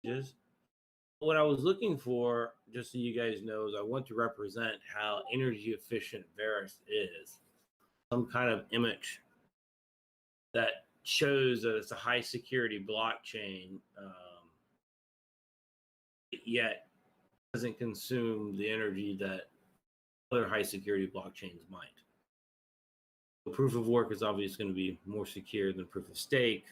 Just what I was looking for, just so you guys know, is I want to represent how energy efficient Verus is. Some kind of image that shows that it's a high security blockchain, yet doesn't consume the energy that other high security blockchains might. The proof of work is obviously going to be more secure than proof of stake.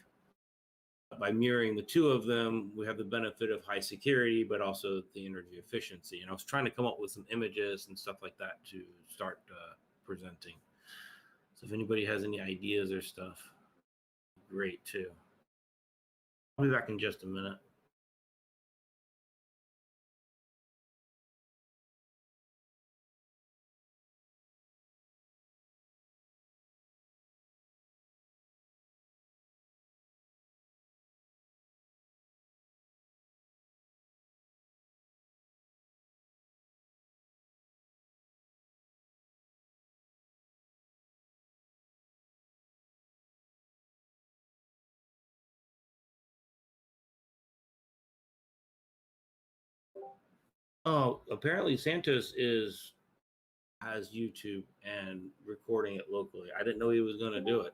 By mirroring the two of them, we have the benefit of high security, but also the energy efficiency. And I was trying to come up with some images and stuff like that to start presenting. So if anybody has any ideas or stuff, great too. I'll be back in just a minute. Oh, apparently Santos has YouTube and recording it locally. I didn't know he was going to do it.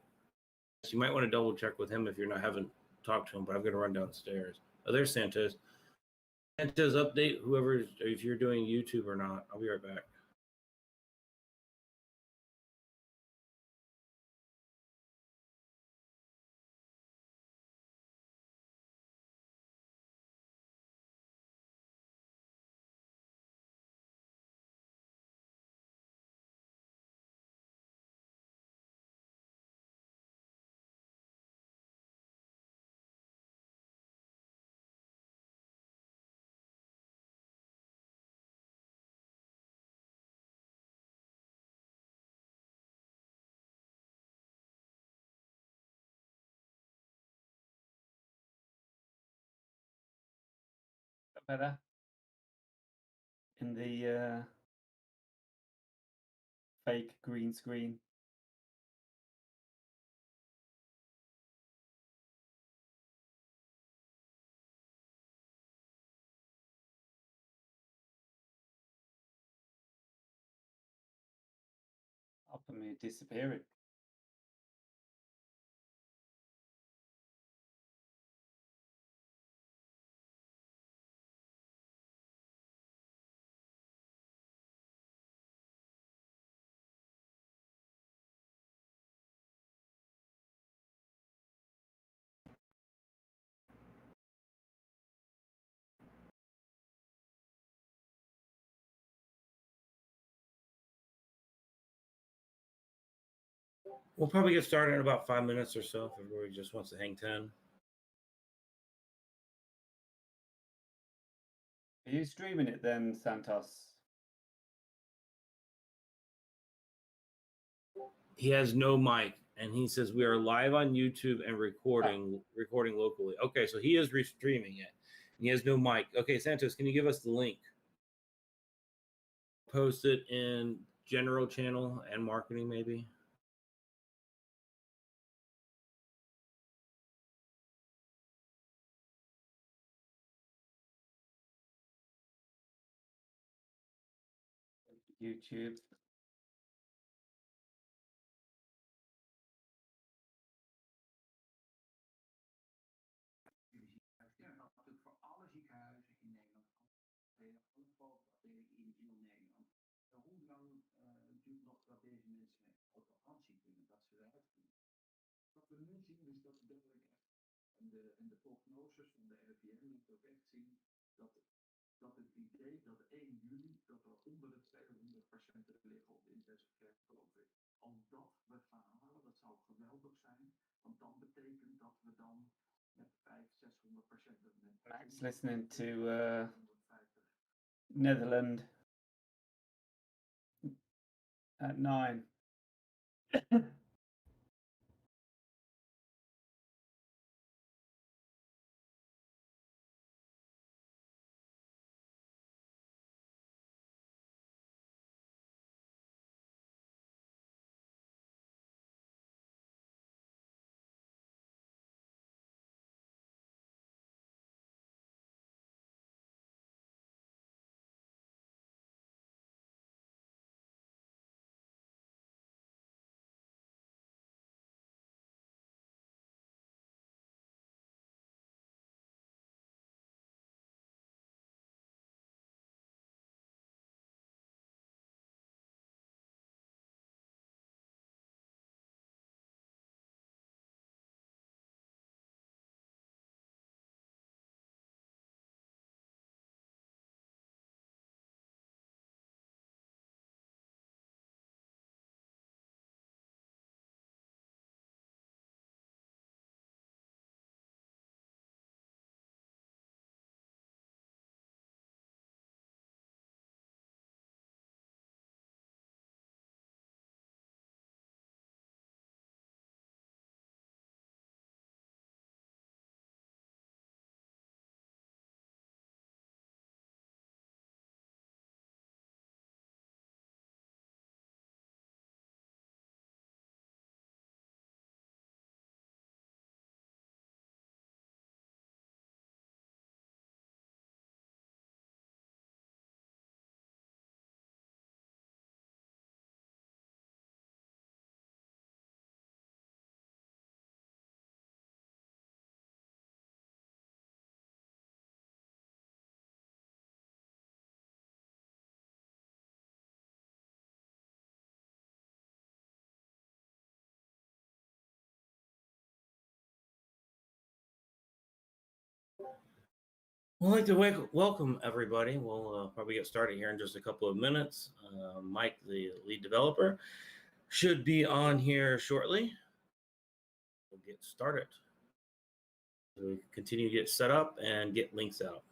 So you might want to double check with him if you're not haven't talked to him. But I'm going to run downstairs. Oh, there's Santos. Santos, update whoever's if you're doing YouTube or not. I'll be right back. Better in the fake green screen. Up and me disappearing. We'll probably get started in about 5 minutes or so if everybody just wants to hang 10. Are you streaming it then, Santos? He has no mic, and he says we are live on YouTube and recording locally. Okay, so he is restreaming it. And he has no mic. Okay, Santos, can you give us the link? Post it in general channel and marketing, maybe. YouTube. Max listening to Netherlands at 9. I'd like to welcome everybody. We'll probably get started here in just a couple of minutes. Mike, the lead developer, should be on here shortly. We'll get started. So we continue to get set up and get links out.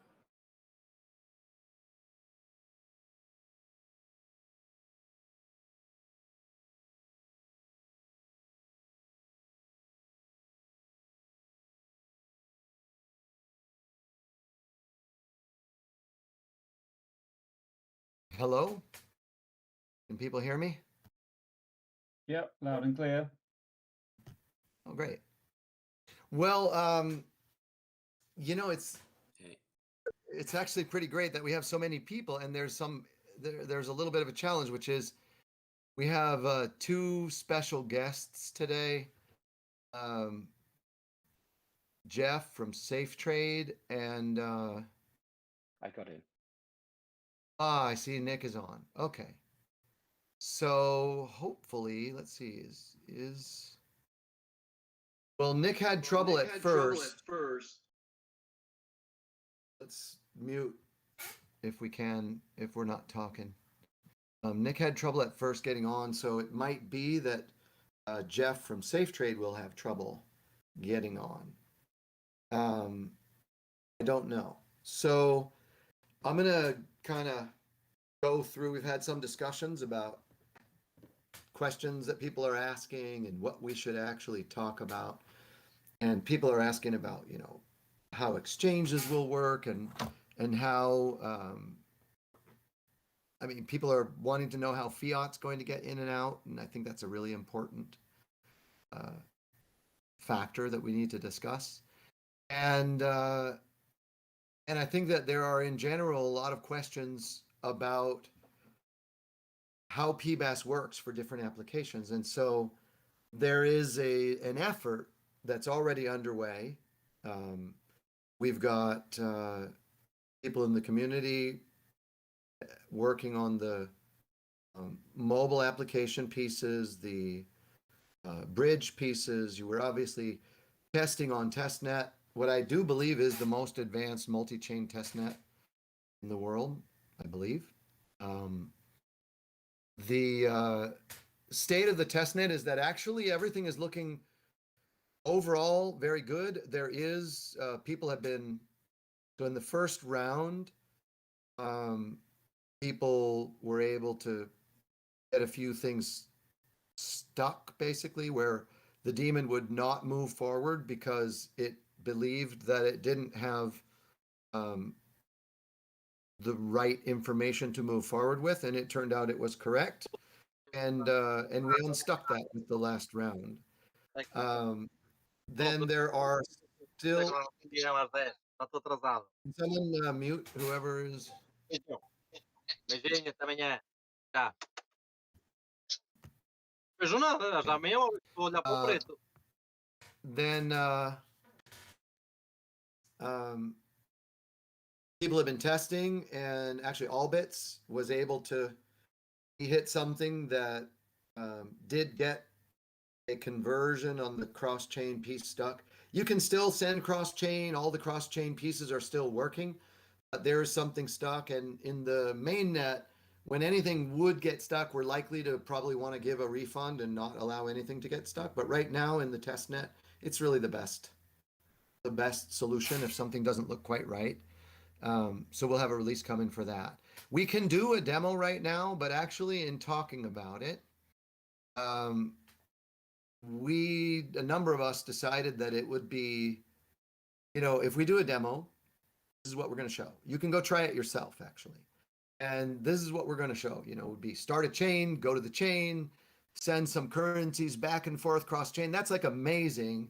Hello? Can people hear me? Yep, loud and clear. Oh, great. Well, you know, it's actually pretty great that we have so many people, and there's a little bit of a challenge, which is we have two special guests today. Jeff from Safe Trade and I got in. I see Nick is on. Okay. So hopefully, let's see, well, Nick had trouble at first. Let's mute if we can, if we're not talking. Nick had trouble at first getting on, so it might be that Jeff from Safe Trade will have trouble getting on. I don't know. So I'm gonna kind of go through. We've had some discussions about questions that people are asking and what we should actually talk about. And people are asking about, you know, how exchanges will work and how I mean, people are wanting to know how fiat's going to get in and out, and I think that's a really important factor that we need to discuss. And I think that there are, in general, a lot of questions about how PBaaS works for different applications. And so there is an effort that's already underway. We've got people in the community working on the mobile application pieces, the bridge pieces. You were obviously testing on testnet, what I do believe is the most advanced multi-chain testnet in the world, I believe. The state of the testnet is that actually everything is looking overall very good. There is, people have been, so in the first round, people were able to get a few things stuck, basically, where the daemon would not move forward because it believed that it didn't have the right information to move forward with, and it turned out it was correct. And we unstuck that with the last round. Then there are still. Can someone mute whoever is? Beijinho, até amanhã. Tá. Vejo nada, já amanhã eu vou olhar para o preto. Then people have been testing, and actually Allbits was able to, he hit something that did get a conversion on the cross-chain piece stuck. You can still send cross-chain, all the cross-chain pieces are still working, but there's something stuck. And in the mainnet, when anything would get stuck, we're likely to probably want to give a refund and not allow anything to get stuck. But right now in the testnet, it's really the best solution if something doesn't look quite right. So we'll have a release coming for that. We can do a demo right now, but actually in talking about it, a number of us decided that it would be, you know, if we do a demo, this is what we're going to show. You can go try it yourself, actually. And this is what we're going to show. You know, it would be start a chain, go to the chain, send some currencies back and forth cross chain. That's like amazing.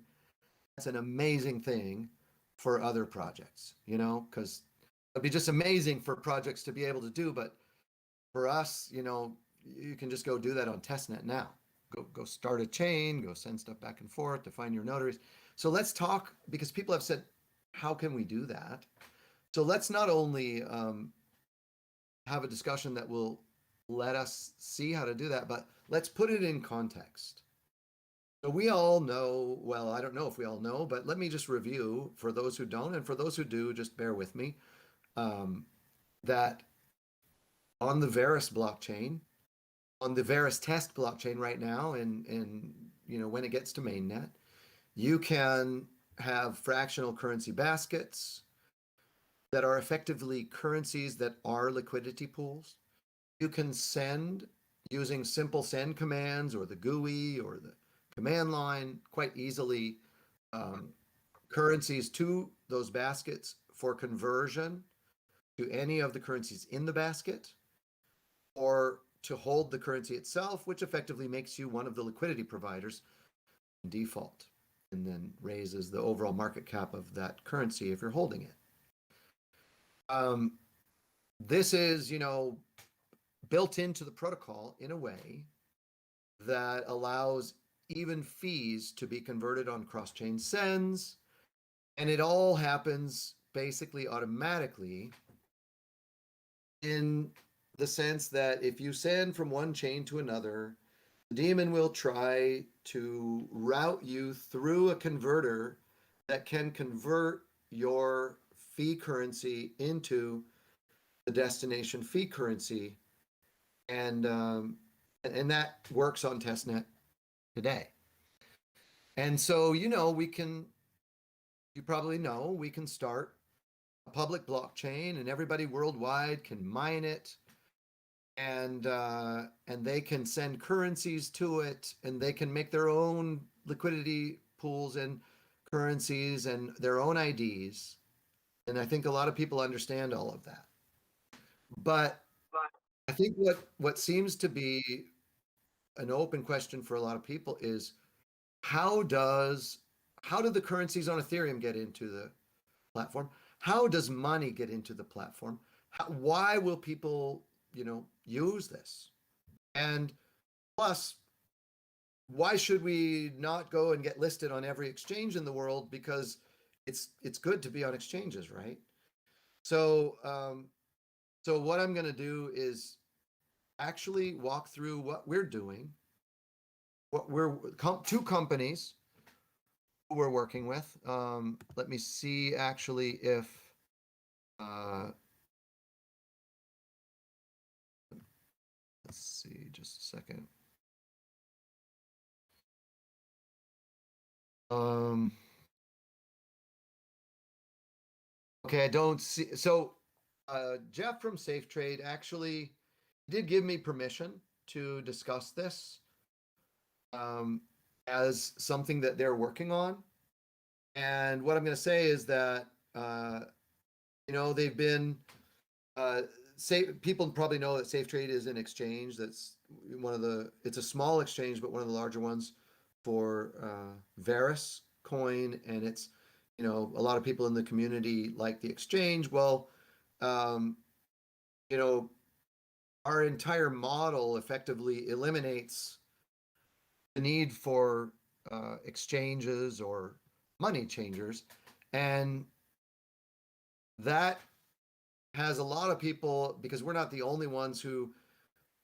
That's an amazing thing for other projects, you know, because it'd be just amazing for projects to be able to do. But for us, you know, you can just go do that on testnet now. Go start a chain, go send stuff back and forth, define your notaries. So let's talk, because people have said, how can we do that? So let's not only have a discussion that will let us see how to do that, but let's put it in context. So we all know, well, I don't know if we all know, but let me just review for those who don't, and for those who do, just bear with me, that on the Verus blockchain, on the Verus-Test blockchain right now, and when it gets to mainnet, you can have fractional currency baskets that are effectively currencies that are liquidity pools. You can send using simple send commands or the GUI or the command line quite easily currencies to those baskets for conversion to any of the currencies in the basket, or to hold the currency itself, which effectively makes you one of the liquidity providers in default, and then raises the overall market cap of that currency if you're holding it. This is, built into the protocol in a way that allows even fees to be converted on cross-chain sends, and it all happens basically automatically, in the sense that if you send from one chain to another, the daemon will try to route you through a converter that can convert your fee currency into the destination fee currency, and that works on testnet today. And so we can, you probably know, we can start a public blockchain, and everybody worldwide can mine it, and they can send currencies to it, and they can make their own liquidity pools and currencies and their own IDs. And I think a lot of people understand all of that. But I think what seems to be an open question for a lot of people is how do the currencies on Ethereum get into the platform? How does money get into the platform? Why will people use this? And plus, why should we not go and get listed on every exchange in the world? Because it's good to be on exchanges, right? So what I'm going to do is actually walk through what we're doing, what we're two companies who we're working with. Let me see actually if let's see, just a second. Okay, I don't see. So Jeff from Safe Trade actually did give me permission to discuss this as something that they're working on. And what I'm going to say is that they've been people probably know that Safe Trade is an exchange that's it's a small exchange, but one of the larger ones for VerusCoin, and it's a lot of people in the community like the exchange. Well, our entire model effectively eliminates the need for exchanges or money changers, and that has a lot of people, because we're not the only ones who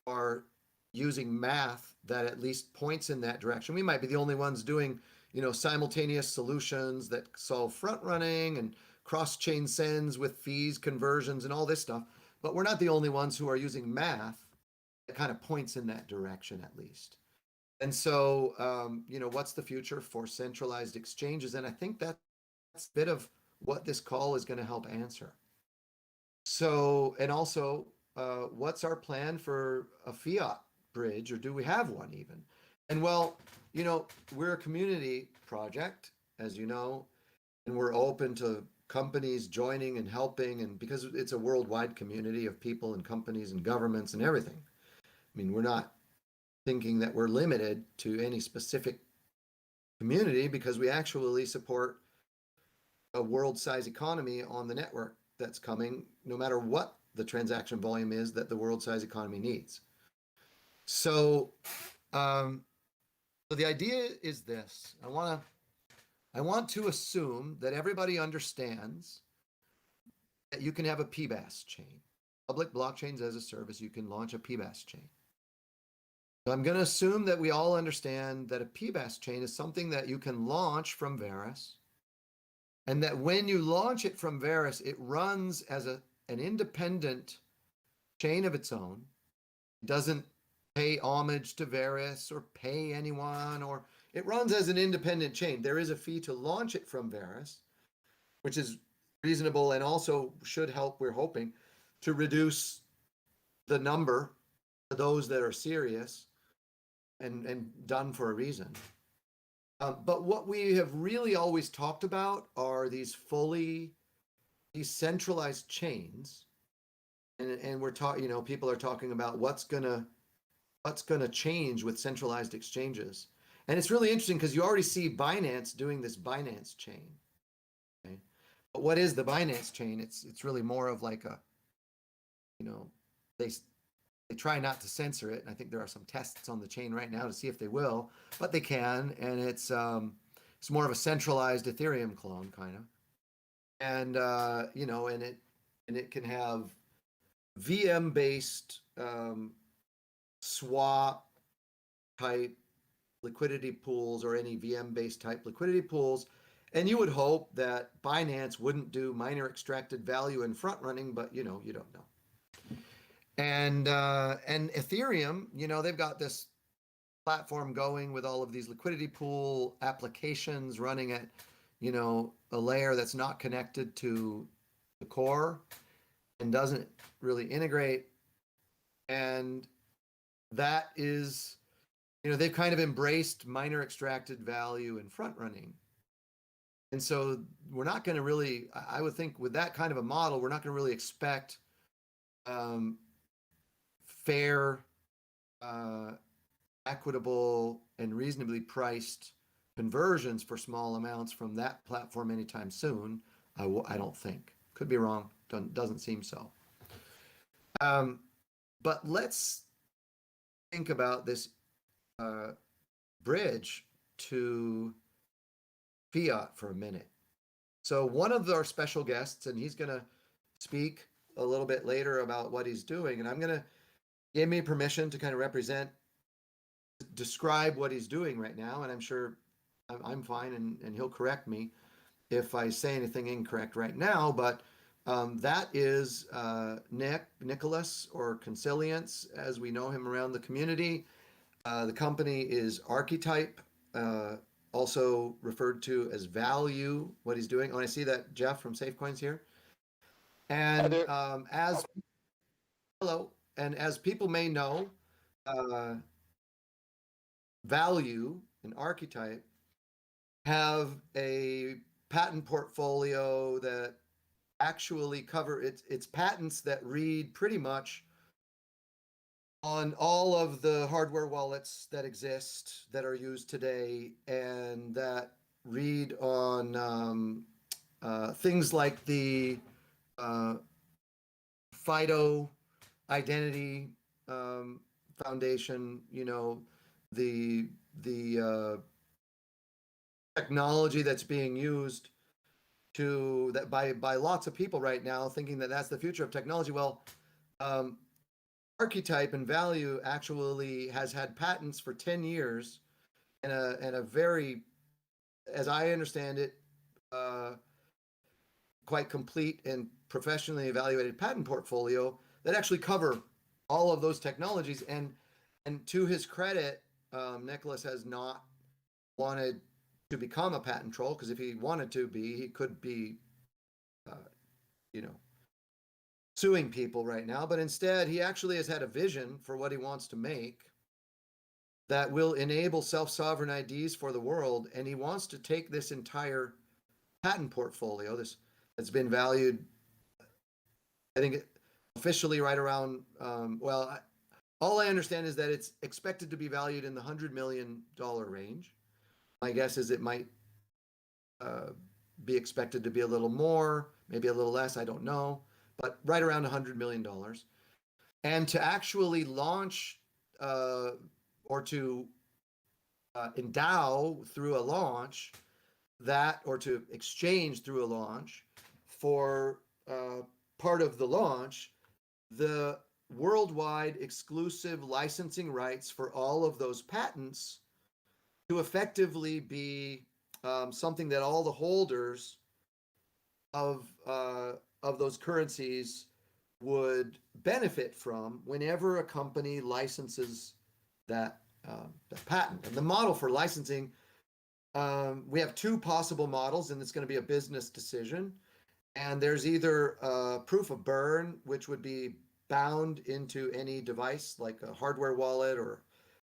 are using math that at least points in that direction. We might be the only ones doing simultaneous solutions that solve front running and cross-chain sends with fees, conversions, and all this stuff. But we're not the only ones who are using math that kind of points in that direction, at least. And so, what's the future for centralized exchanges? And I think that's a bit of what this call is going to help answer. So, and also, what's our plan for a fiat bridge, or do we have one even? And well, we're a community project, as you know, and we're open to companies joining and helping, and because it's a worldwide community of people and companies and governments and everything. I mean, we're not thinking that we're limited to any specific community, because we actually support a world-size economy on the network that's coming, no matter what the transaction volume is that the world-size economy needs. So, so the idea is this: I want to assume that everybody understands that you can have a PBaaS chain, public blockchains as a service. You can launch a PBaaS chain. So I'm going to assume that we all understand that a PBaaS chain is something that you can launch from Verus, and that when you launch it from Verus, it runs as an independent chain of its own. It doesn't pay homage to Verus or pay anyone, or it runs as an independent chain. There is a fee to launch it from Verus, which is reasonable and also should help, we're hoping, to reduce the number of those that are serious and done for a reason. But what we have really always talked about are these fully decentralized chains, and we're talking, people are talking about what's gonna change with centralized exchanges, and it's really interesting because you already see Binance doing this Binance chain. Okay, but what is the Binance chain? It's really more of like a, they try not to censor it, and I think there are some tests on the chain right now to see if they will, but they can, and it's more of a centralized Ethereum clone kind of, and and it can have VM based swap type liquidity pools or any VM based type liquidity pools, and you would hope that Binance wouldn't do miner extracted value and front running, but you don't know. And Ethereum, they've got this platform going with all of these liquidity pool applications running at, a layer that's not connected to the core and doesn't really integrate. And that is, they've kind of embraced miner extracted value and front running. And so we're not going to really, I would think with that kind of a model, we're not going to really expect fair, equitable, and reasonably priced conversions for small amounts from that platform anytime soon. I don't think. Could be wrong. Doesn't seem so. But let's think about this bridge to fiat for a minute. So one of our special guests, and he's going to speak a little bit later about what he's doing, and I'm going to give me permission to kind of describe what he's doing right now, and I'm sure I'm fine, and he'll correct me if I say anything incorrect right now, but that is Nicholas, or Consilience, as we know him around the community. The company is Archetype, also referred to as Value, what he's doing. Oh, I see that Jeff from SafeCoin's here. And hello, and as people may know, Value and Archetype have a patent portfolio that actually cover its patents that read pretty much on all of the hardware wallets that exist that are used today, and that read on things like the FIDO identity foundation, the technology that's being used by lots of people right now, thinking that that's the future of technology. Well, Archetype and Value actually has had patents for 10 years and a very, as I understand it, quite complete and professionally evaluated patent portfolio that actually cover all of those technologies. And to his credit, Nicholas has not wanted to become a patent troll, because if he wanted to be, he could be, suing people right now. But instead, he actually has had a vision for what he wants to make that will enable self-sovereign IDs for the world. And he wants to take this entire patent portfolio, that's been valued, I think officially right around, all I understand is that it's expected to be valued in the $100 million range. My guess is it might be expected to be a little more, maybe a little less, I don't know, but right around $100 million. And to actually launch or to endow through a launch that, or to exchange through a launch for part of the launch, the worldwide exclusive licensing rights for all of those patents to effectively be something that all the holders of those currencies would benefit from whenever a company licenses that patent. And the model for licensing, we have two possible models, and it's going to be a business decision. And there's either proof of burn, which would be bound into any device like a hardware wallet or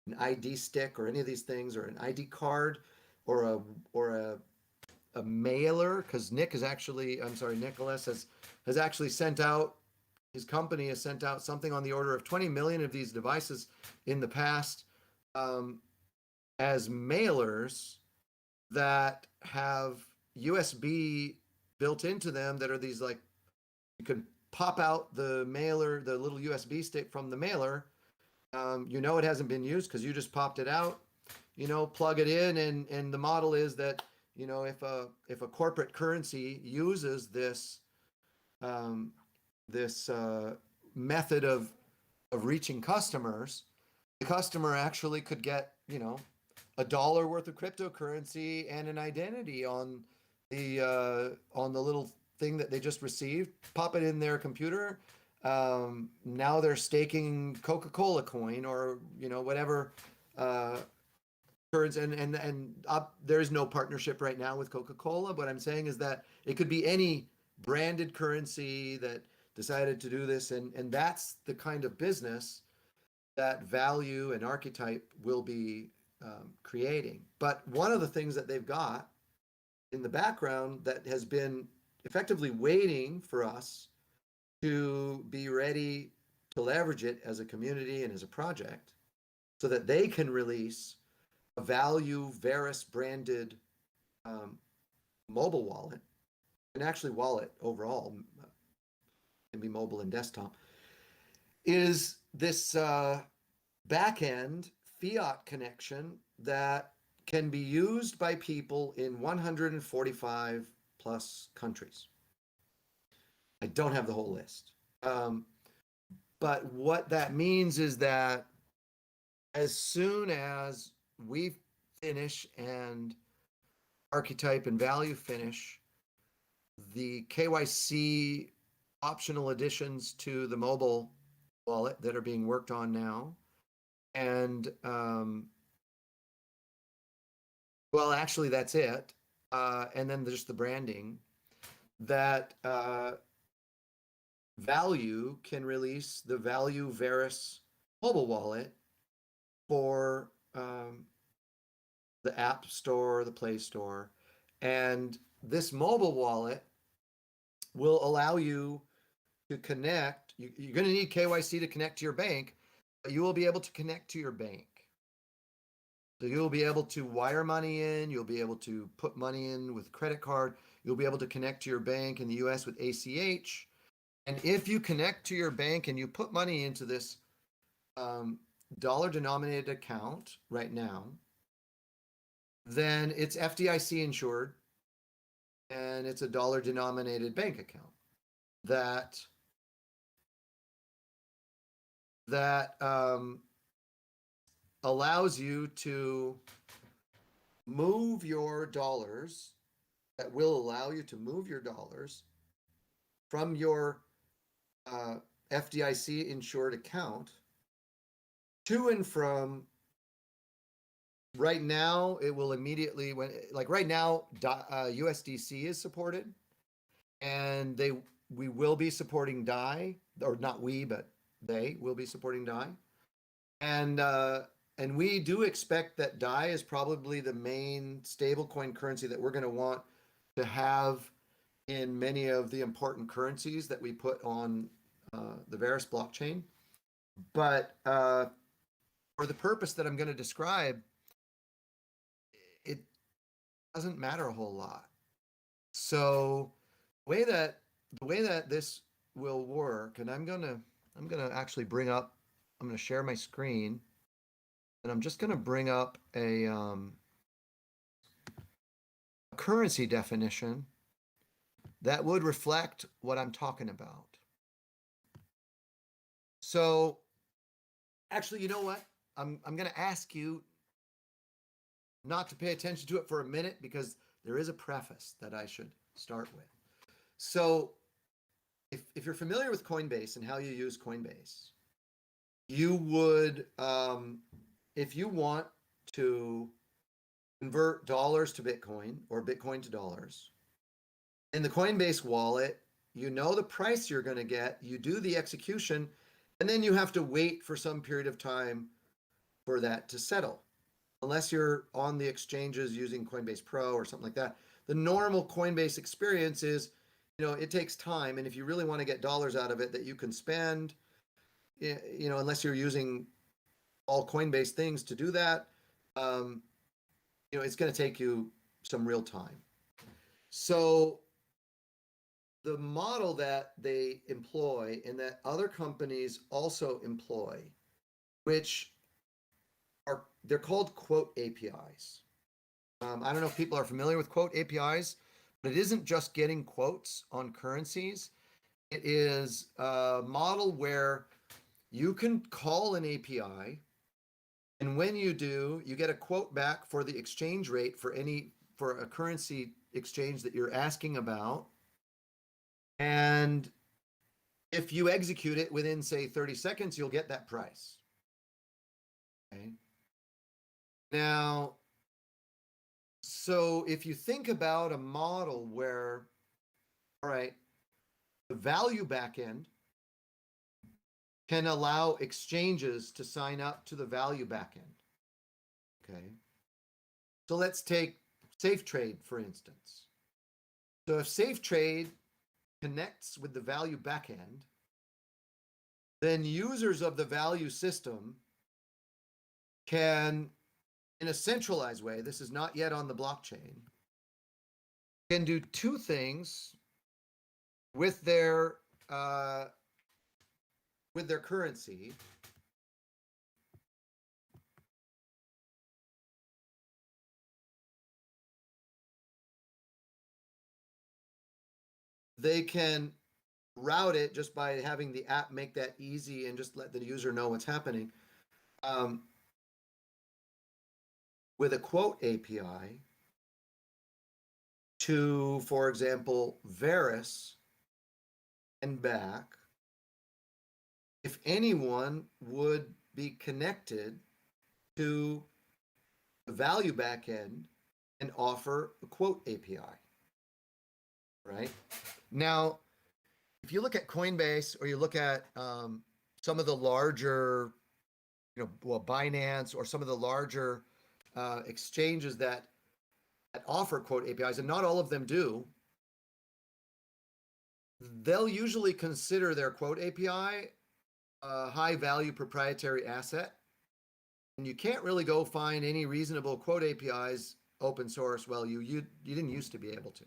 an ID stick or any of these things, or an ID card, or a mailer, because Nicholas has actually sent out, his company has sent out something on the order of 20 million of these devices in the past as mailers that have USB built into them, that are these, like, you can pop out the mailer, the little USB stick from the mailer. It hasn't been used because you just popped it out, plug it in, and the model is that, if a corporate currency uses this method of reaching customers, the customer actually could get, $1 worth of cryptocurrency and an identity on the little thing that they just received, pop it in their computer. Now they're staking Coca-Cola coin, or whatever currency, and there's no partnership right now with Coca-Cola. What I'm saying is that it could be any branded currency that decided to do this, and that's the kind of business that Value and Archetype will be creating. But one of the things that they've got in the background that has been effectively waiting for us to be ready to leverage it as a community and as a project, so that they can release a Value Verus branded mobile wallet, and actually wallet overall, can be mobile and desktop, is this back-end fiat connection that can be used by people in 145 plus countries. I don't have the whole list. But what that means is that as soon as we finish and Archetype and Value finish the KYC optional additions to the mobile wallet that are being worked on now, and well, actually that's it, and then there's the branding, that Value can release the Value Verus mobile wallet for the App Store, the Play Store. And this mobile wallet will allow you to connect. You're going to need KYC to connect to your bank, but you will be able to connect to your bank. So you'll be able to wire money in, you'll be able to put money in with credit card, you'll be able to connect to your bank in the US with ACH. And if you connect to your bank and you put money into this dollar denominated account right now, then it's FDIC insured, and it's a dollar denominated bank account that allows you to move your dollars, that will allow you to move your dollars from your FDIC insured account to and from. Right now, it will immediately, right now, USDC is supported, and we will be supporting DAI, or not we, but they will be supporting DAI, and we do expect that DAI is probably the main stablecoin currency that we're going to want to have in many of the important currencies that we put on the Verus blockchain. But for the purpose that I'm going to describe, it doesn't matter a whole lot. So the way that this will work, and I'm gonna actually bring up, I'm gonna share my screen, and I'm just gonna bring up a currency definition that would reflect what I'm talking about. So actually, you know what? I'm going to ask you not to pay attention to it for a minute because there is a preface that I should start with. So if you're familiar with Coinbase and how you use Coinbase, you would, if you want to convert dollars to Bitcoin or Bitcoin to dollars, in the Coinbase wallet, you know the price you're going to get, you do the execution, and then you have to wait for some period of time for that to settle. Unless you're on the exchanges using Coinbase Pro or something like that. The normal Coinbase experience is, it takes time. And if you really want to get dollars out of it that you can spend, unless you're using all Coinbase things to do that, it's going to take you some real time. So the model that they employ and that other companies also employ, which they're called quote APIs. I don't know if people are familiar with quote APIs, but it isn't just getting quotes on currencies. It is a model where you can call an API, and when you do, you get a quote back for the exchange rate for a currency exchange that you're asking about. And if you execute it within, say, 30 seconds, you'll get that price. Okay. Now, so if you think about a model where, all right, the value backend can allow exchanges to sign up to the value backend. Okay. So let's take SafeTrade, for instance. So if SafeTrade connects with the value backend, then users of the value system can, in a centralized way, this is not yet on the blockchain, can do two things with their currency. They can route it just by having the app make that easy and just let the user know what's happening. With a quote API to, for example, Verus and back, if anyone would be connected to the value backend and offer a quote API, right? Now, if you look at Coinbase or you look at some of the larger, Binance or some of the larger exchanges that offer quote APIs, and not all of them do, they'll usually consider their quote API a high value proprietary asset. And you can't really go find any reasonable quote APIs open source. Well, you didn't used to be able to.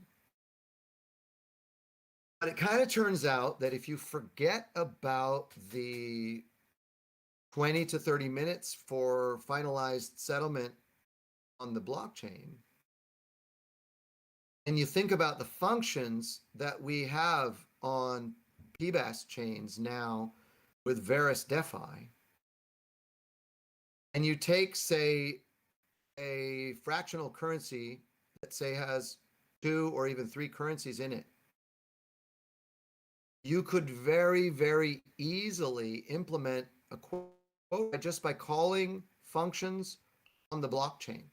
But it kind of turns out that if you forget about the 20 to 30 minutes for finalized settlement on the blockchain, and you think about the functions that we have on PBaaS chains now with Verus-Desktop, and you take, say, a fractional currency that, say, has 2 or even 3 currencies in it, you could very, very easily implement a quote just by calling functions on the blockchain.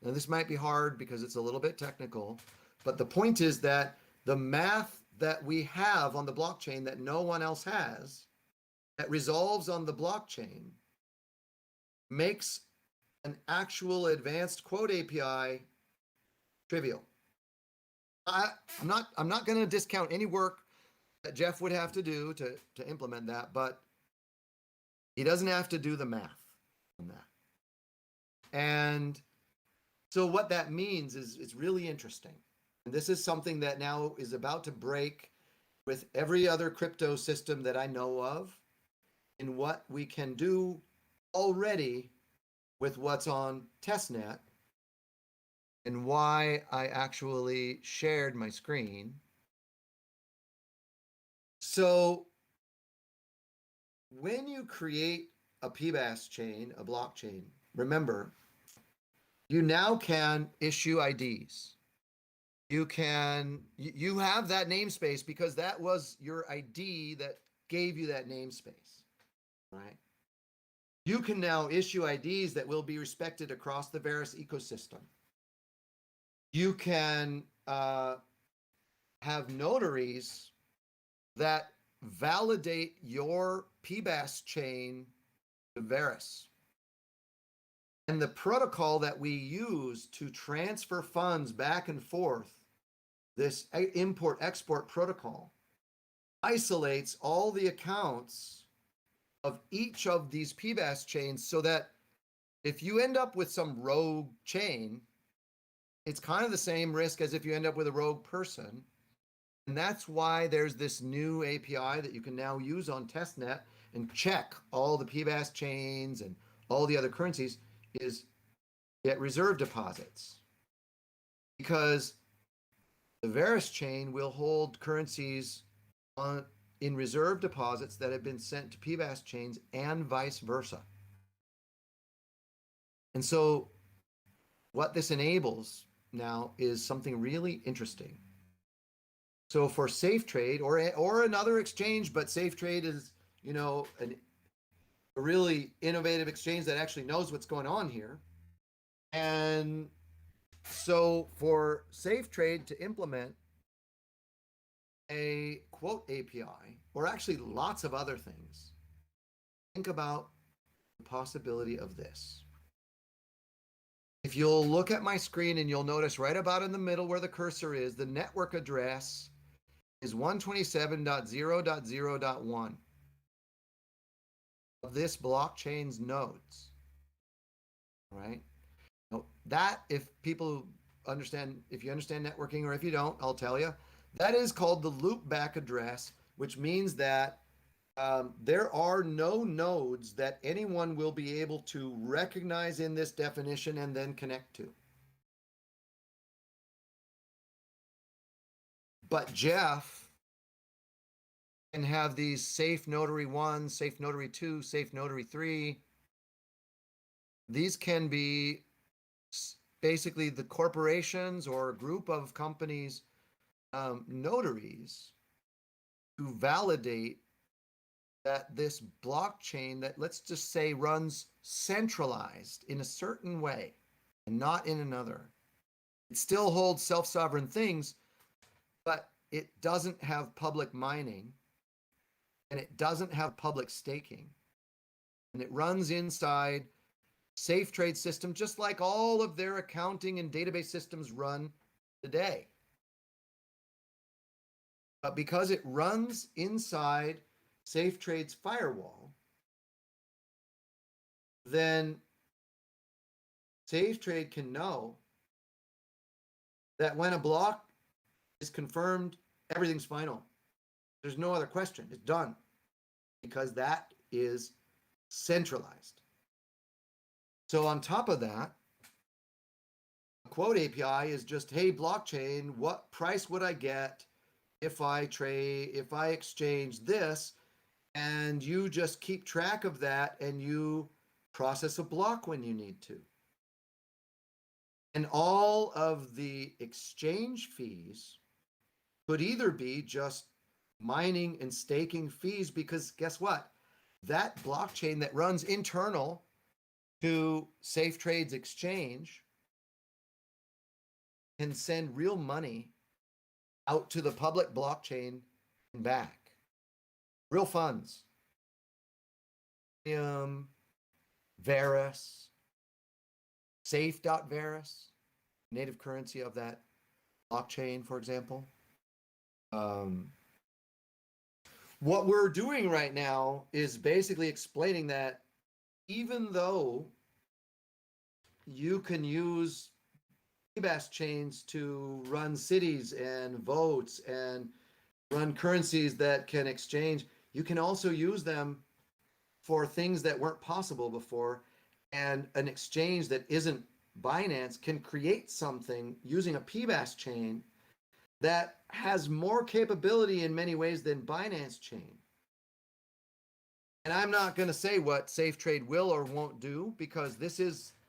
Now, this might be hard because it's a little bit technical, but the point is that the math that we have on the blockchain that no one else has, that resolves on the blockchain, makes an actual advanced quote API trivial. I'm not going to discount any work that Jeff would have to do to implement that, but he doesn't have to do the math on that. And so what that means is it's really interesting. And this is something that now is about to break with every other crypto system that I know of, in what we can do already with what's on testnet, and why I actually shared my screen. So when you create a PBAS chain, a blockchain, remember, you now can issue IDs. You have that namespace because that was your ID that gave you that namespace, right? You can now issue IDs that will be respected across the Verus ecosystem. You can have notaries that validate your PBAS chain to Verus. And the protocol that we use to transfer funds back and forth, this import-export protocol, isolates all the accounts of each of these PBAS chains so that if you end up with some rogue chain, it's kind of the same risk as if you end up with a rogue person. And that's why there's this new API that you can now use on testnet and check all the PBAS chains and all the other currencies is get reserve deposits. Because the Verus chain will hold currencies in reserve deposits that have been sent to PBAS chains and vice versa. And so what this enables now is something really interesting. So for SafeTrade or another exchange, but SafeTrade is, you know, a really innovative exchange that actually knows what's going on here. And so for SafeTrade to implement a quote API, or actually lots of other things, think about the possibility of this. If you'll look at my screen and you'll notice right about in the middle where the cursor is, the network address is 127.0.0.1 of this blockchain's nodes, right? Now that, if people understand, if you understand networking or if you don't, I'll tell you, that is called the loopback address, which means that there are no nodes that anyone will be able to recognize in this definition and then connect to. But Jeff can have these safe notary 1, safe notary 2, safe notary 3. These can be basically the corporations or a group of companies, notaries, to validate that this blockchain that, let's just say, runs centralized in a certain way and not in another. It still holds self-sovereign things, but it doesn't have public mining and it doesn't have public staking. And it runs inside SafeTrade system, just like all of their accounting and database systems run today. But because it runs inside SafeTrade's firewall, then SafeTrade can know that when a block is confirmed, everything's final. There's no other question. It's done because that is centralized. So on top of that, a quote API is just, hey, blockchain, what price would I get if I exchange this? And you just keep track of that and you process a block when you need to. And all of the exchange fees could either be just mining and staking fees, because guess what? That blockchain that runs internal to SafeTrade's exchange can send real money out to the public blockchain and back. Real funds. Verus, safe.verus, native currency of that blockchain, for example. What we're doing right now is basically explaining that even though you can use PBAS chains to run cities and votes and run currencies that can exchange, you can also use them for things that weren't possible before. And an exchange that isn't Binance can create something using a PBAS chain that has more capability in many ways than Binance chain. And I'm not going to say what Safe Trade will or won't do, because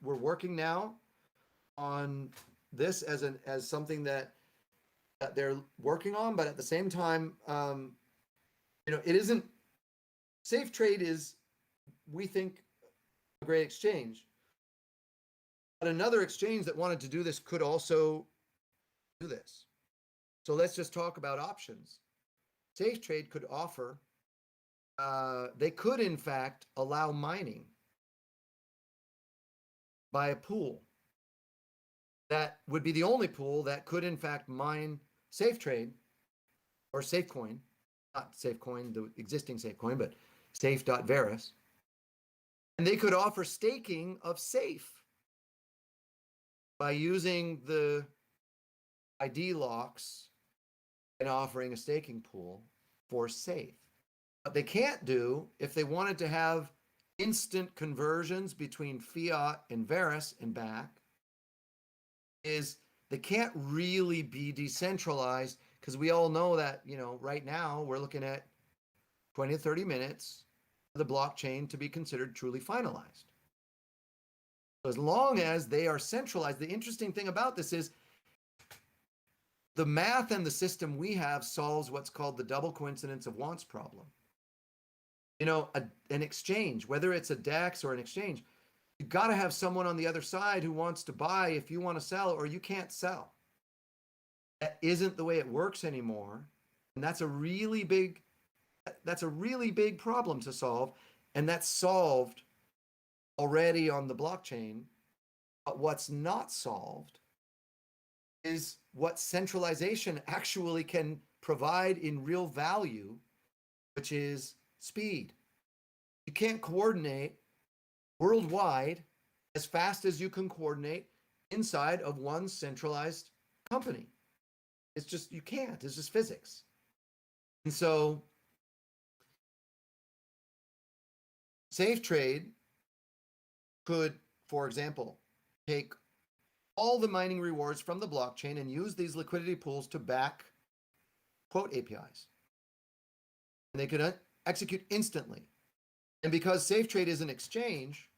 we're working now on this as something that they're working on. But at the same time, it isn't, Safe Trade is, we think, a great exchange. But another exchange that wanted to do this could also do this. So let's just talk about options. Safe Trade could offer, they could in fact allow mining by a pool that would be the only pool that could in fact mine Safe Trade or SafeCoin, not SafeCoin, the existing SafeCoin, but safe.verus. And they could offer staking of Safe by using the ID locks and offering a staking pool for Safe. What they can't do, if they wanted to have instant conversions between fiat and Verus and back, is they can't really be decentralized, because we all know that, right now we're looking at 20 to 30 minutes for the blockchain to be considered truly finalized. So as long as they are centralized, the interesting thing about this is the math and the system we have solves what's called the double coincidence of wants problem. An exchange, whether it's a DEX or an exchange, you got to have someone on the other side who wants to buy if you want to sell, or you can't sell. That isn't the way it works anymore. And that's a really big problem to solve. And that's solved already on the blockchain. But what's not solved is what centralization actually can provide in real value, which is speed. You can't coordinate worldwide as fast as you can coordinate inside of one centralized company. It's just, you can't. It's just physics. And so Safe Trade could, for example, take all the mining rewards from the blockchain and use these liquidity pools to back quote APIs. And they could execute instantly. And because Safe Trade is an exchange,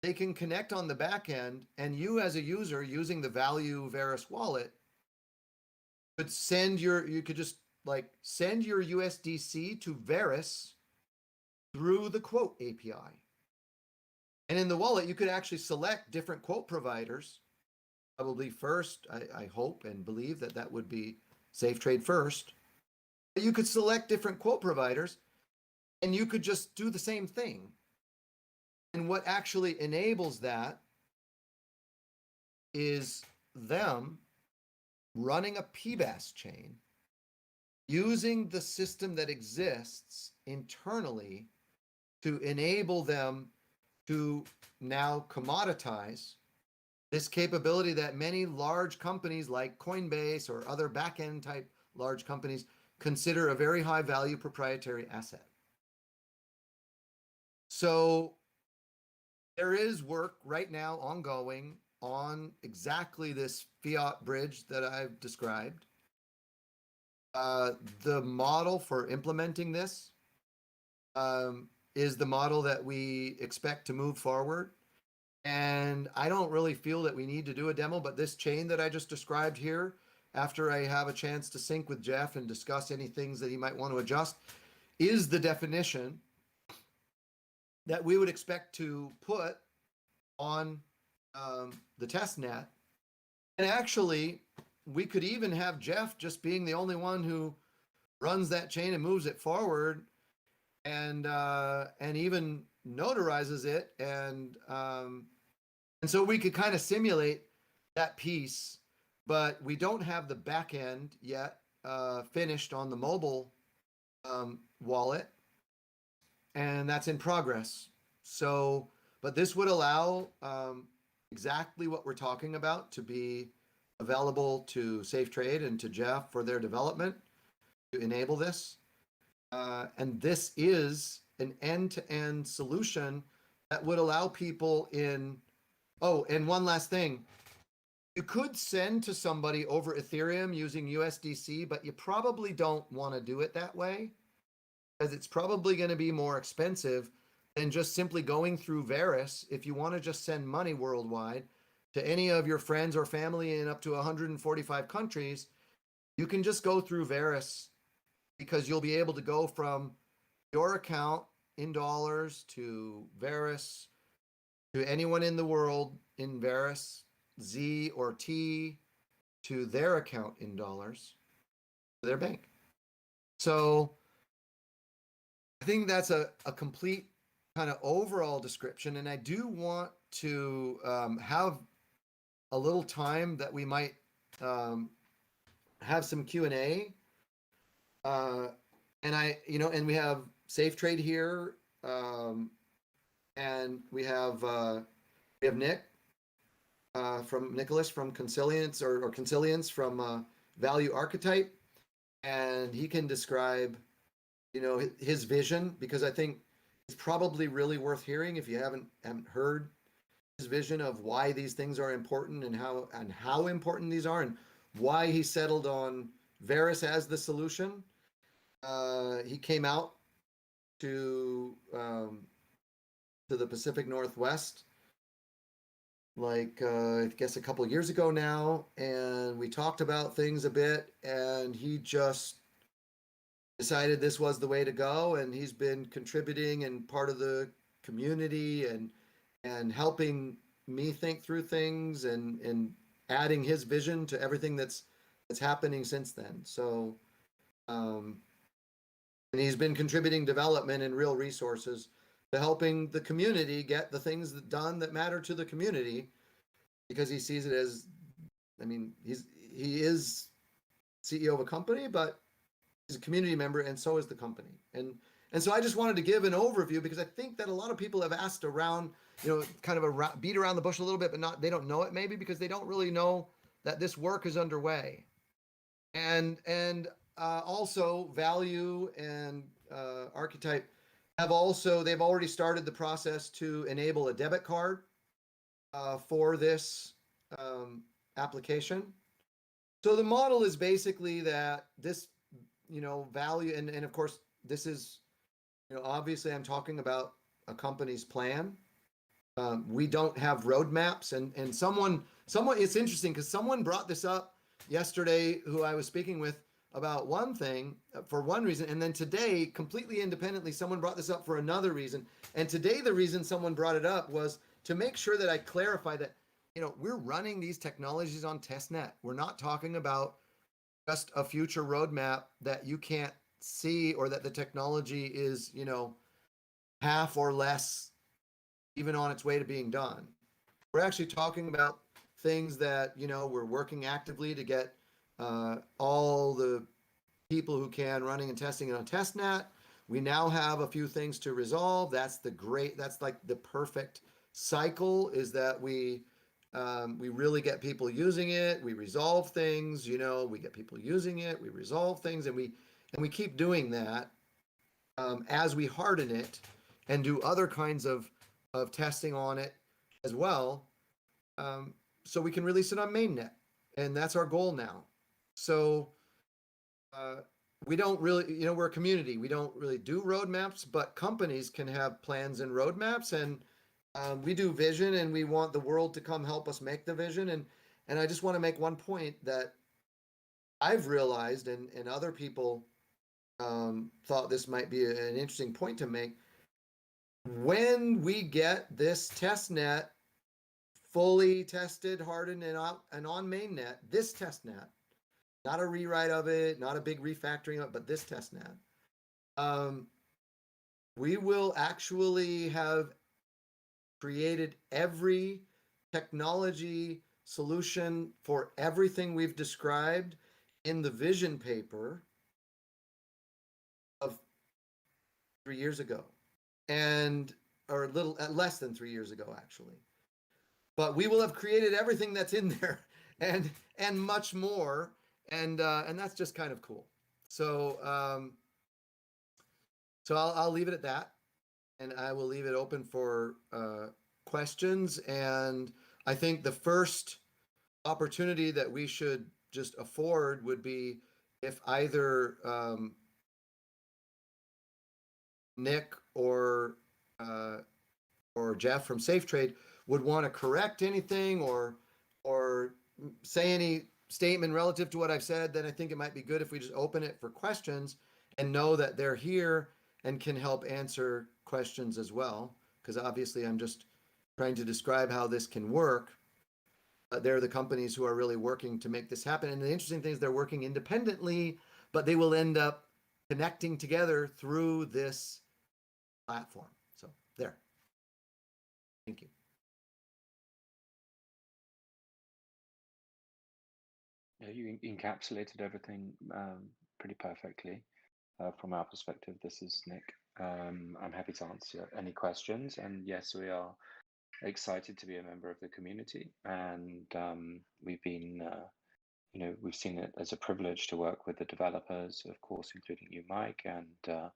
they can connect on the back end, and you as a user using the Value Verus wallet could send your USDC to Verus through the quote API. And in the wallet, you could actually select different quote providers. Probably first, I hope and believe that would be Safe Trade first. But you could select different quote providers, and you could just do the same thing. And what actually enables that is them running a PBaaS chain using the system that exists internally to enable them to now commoditize this capability that many large companies like Coinbase or other back-end type large companies consider a very high value proprietary asset. So there is work right now ongoing on exactly this fiat bridge that I've described. The model for implementing this is the model that we expect to move forward. And I don't really feel that we need to do a demo, but this chain that I just described here, after I have a chance to sync with Jeff and discuss any things that he might want to adjust, is the definition that we would expect to put on the test net. And actually, we could even have Jeff just being the only one who runs that chain and moves it forward, and even notarizes it, and so we could kind of simulate that piece, but we don't have the back end yet finished on the mobile wallet, and that's in progress. So, but this would allow exactly what we're talking about to be available to Safe Trade and to Jeff for their development to enable this. And this is an end-to-end solution that would allow people in, oh, and one last thing. You could send to somebody over Ethereum using USDC, but you probably don't want to do it that way. because it's probably going to be more expensive than just simply going through Verus. If you want to just send money worldwide to any of your friends or family in up to 145 countries, you can just go through Verus, because you'll be able to go from your account in dollars to Verus, to anyone in the world in Verus, Z or T, to their account in dollars, to their bank. So I think that's a complete kind of overall description. And I do want to have a little time that we might have some Q&A. And and we have Safe Trade here. And we have Nick from Nicholas from Consilience or Consilience from Value Archetype. And he can describe, his vision, because I think it's probably really worth hearing if you haven't heard his vision of why these things are important and how important these are, and why he settled on Verus as the solution. He came out to the Pacific Northwest, like I guess a couple of years ago now, and we talked about things a bit, and he just decided this was the way to go, and he's been contributing and part of the community and helping me think through things and adding his vision to everything that's happening since then. So and he's been contributing development and real resources to helping the community get the things done that matter to the community, because he sees it as, he is CEO of a company, but he's a community member, and so is the company. And so I just wanted to give an overview, because I think that a lot of people have asked around, kind of beat around the bush a little bit, but they don't know it, maybe because they don't really know that this work is underway. And also Value and Archetype they've already started the process to enable a debit card for this application. So the model is basically that this, Value, and of course this is, obviously I'm talking about a company's plan. We don't have roadmaps, and someone, it's interesting because someone brought this up yesterday who I was speaking with about one thing for one reason, and then today, completely independently, someone brought this up for another reason. And today the reason someone brought it up was to make sure that I clarify that, we're running these technologies on testnet. We're not talking about just a future roadmap that you can't see, or that the technology is, half or less even on its way to being done. We're actually talking about things that, we're working actively to get all the people who can running and testing it on testnet. We now have a few things to resolve. That's like the perfect cycle, is that we really get people using it. We resolve things, we get people using it, we resolve things, and we keep doing that as we harden it and do other kinds of testing on it as well, so we can release it on mainnet. And that's our goal now. So we don't really, we're a community. We don't really do roadmaps, but companies can have plans and roadmaps, and we do vision, and we want the world to come help us make the vision. And I just want to make one point that I've realized, and other people thought this might be an interesting point to make. When we get this testnet fully tested, hardened, and on mainnet, this testnet, not a rewrite of it, not a big refactoring of it, but this testnet, we will actually have created every technology solution for everything we've described in the vision paper of 3 years ago, or a little less than 3 years ago, actually. But we will have created everything that's in there, and much more, and that's just kind of cool. So I'll leave it at that, and I will leave it open for questions. And I think the first opportunity that we should just afford would be if either Nick or Jeff from SafeTrade would want to correct anything or say any statement relative to what I've said, then I think it might be good if we just open it for questions and know that they're here and can help answer questions as well. Because obviously I'm just trying to describe how this can work. They're the companies who are really working to make this happen. And the interesting thing is they're working independently, but they will end up connecting together through this platform. So there. Thank you. Yeah, you encapsulated everything pretty perfectly from our perspective. This is Nick. I'm happy to answer any questions. And yes, we are excited to be a member of the community. And we've been, we've seen it as a privilege to work with the developers, of course, including you, Mike, and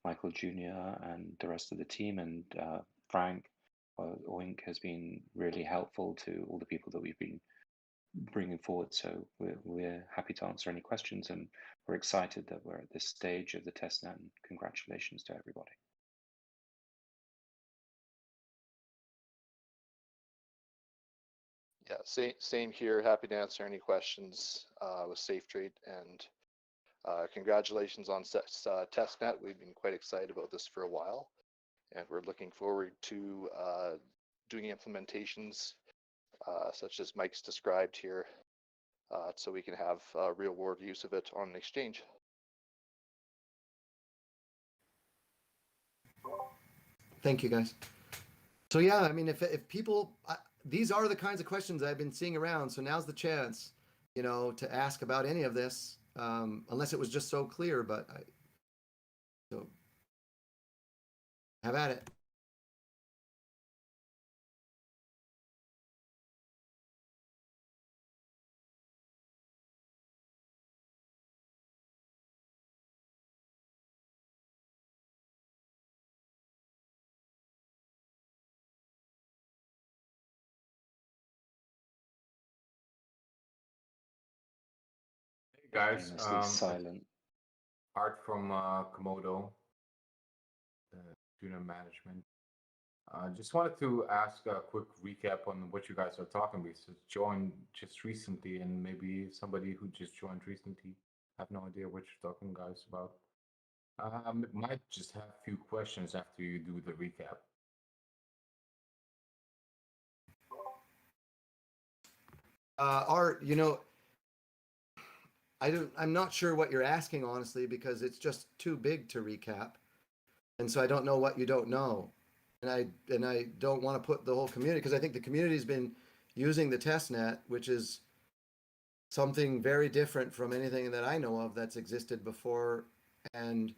Michael Jr. and the rest of the team. And Frank Oink has been really helpful to all the people that we've been bringing forward. So we're happy to answer any questions, and we're excited that we're at this stage of the testnet, and congratulations to everybody. Yeah, same here. Happy to answer any questions with SafeTrade, and congratulations on testnet. We've been quite excited about this for a while, and we're looking forward to doing implementations such as Mike's described here, so we can have real world use of it on an exchange. Thank you, guys. So yeah, I mean, if people, these are the kinds of questions I've been seeing around. So now's the chance, to ask about any of this, unless it was just so clear. But so have at it. Guys, Silent. Art from Komodo, Tuna Management. Just wanted to ask a quick recap on what you guys are talking about. So joined just recently, and maybe somebody who just joined recently have no idea what you're talking, guys, about. Might just have a few questions after you do the recap. Art, I'm not sure what you're asking, honestly, because it's just too big to recap. And so I don't know what you don't know. And I don't want to put the whole community, because I think the community's been using the testnet, which is something very different from anything that I know of that's existed before. And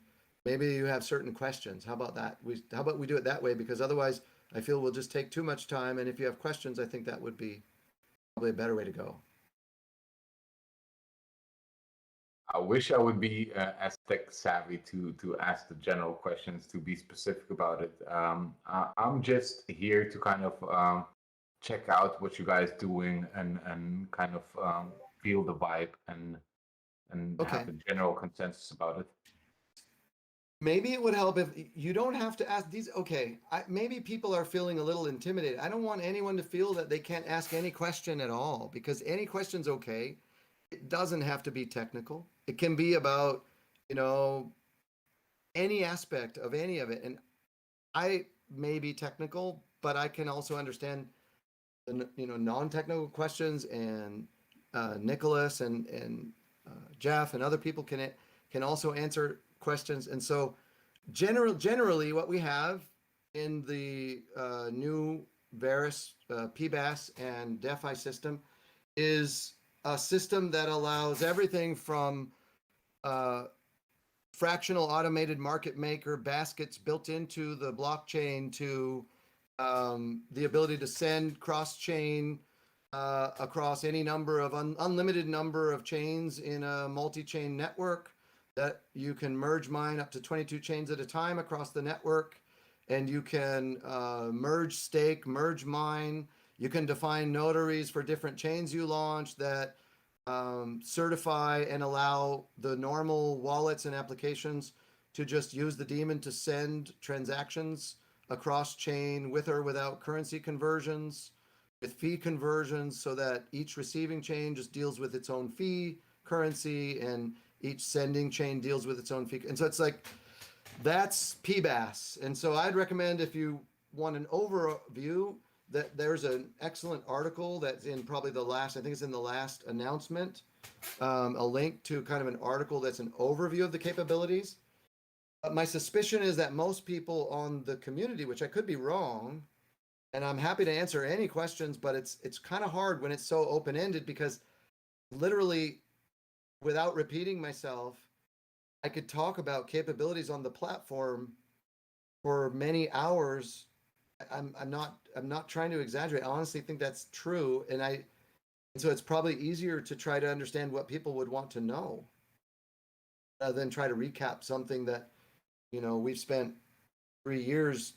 maybe you have certain questions. How about that? How about we do it that way? Because otherwise I feel we'll just take too much time. And if you have questions, I think that would be probably a better way to go. I wish I would be as tech savvy to ask the general questions, to be specific about it. I'm just here to kind of check out what you guys doing and kind of feel the vibe and Okay. have a general consensus about it. Maybe it would help if you don't have to ask these. Okay, maybe people are feeling a little intimidated. I don't want anyone to feel that they can't ask any question at all, because any question's okay. It doesn't have to be technical. It can be about, any aspect of any of it. And I may be technical, but I can also understand the, non-technical questions, and Nicholas and Jeff and other people can also answer questions. And so generally what we have in the new Verus PBaaS and DeFi system is a system that allows everything from fractional automated market maker baskets built into the blockchain to the ability to send cross-chain across any number of unlimited number of chains in a multi-chain network, that you can merge mine up to 22 chains at a time across the network, and you can merge stake, merge mine. You can define notaries for different chains you launch that certify and allow the normal wallets and applications to just use the daemon to send transactions across chain with or without currency conversions, with fee conversions, so that each receiving chain just deals with its own fee currency and each sending chain deals with its own fee. And so it's like, that's PBaaS. And so I'd recommend, if you want an overview, that there's an excellent article that's in probably the last, I think it's in the last announcement, a link to kind of an article that's an overview of the capabilities. But my suspicion is that most people on the community, which I could be wrong, and I'm happy to answer any questions, but it's kind of hard when it's so open-ended, because literally, without repeating myself, I could talk about capabilities on the platform for many hours. I'm not trying to exaggerate. I honestly think that's true, and so it's probably easier to try to understand what people would want to know rather than try to recap something that, you know, we've spent 3 years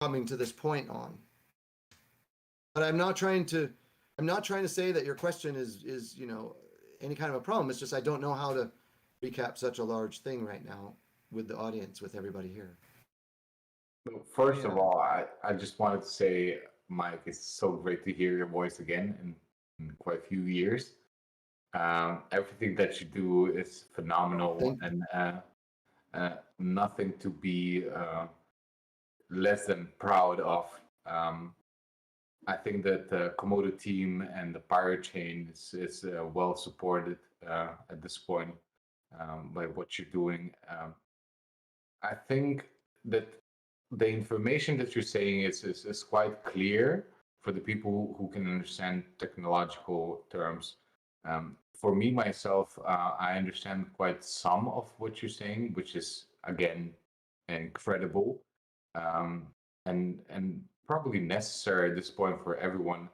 coming to this point on. But I'm not trying to say that your question is, you know, any kind of a problem. It's just I don't know how to recap such a large thing right now with the audience, with everybody here. So first of all, I just wanted to say, Mike, it's so great to hear your voice again in quite a few years. Everything that you do is phenomenal, and nothing to be less than proud of. I think that the Komodo team and the Pirate Chain is well supported at this point by what you're doing. I think that the information that you're saying is quite clear for the people who can understand technological terms. For me, myself, I understand quite some of what you're saying, which is, again, incredible. And probably necessary at this point for everyone.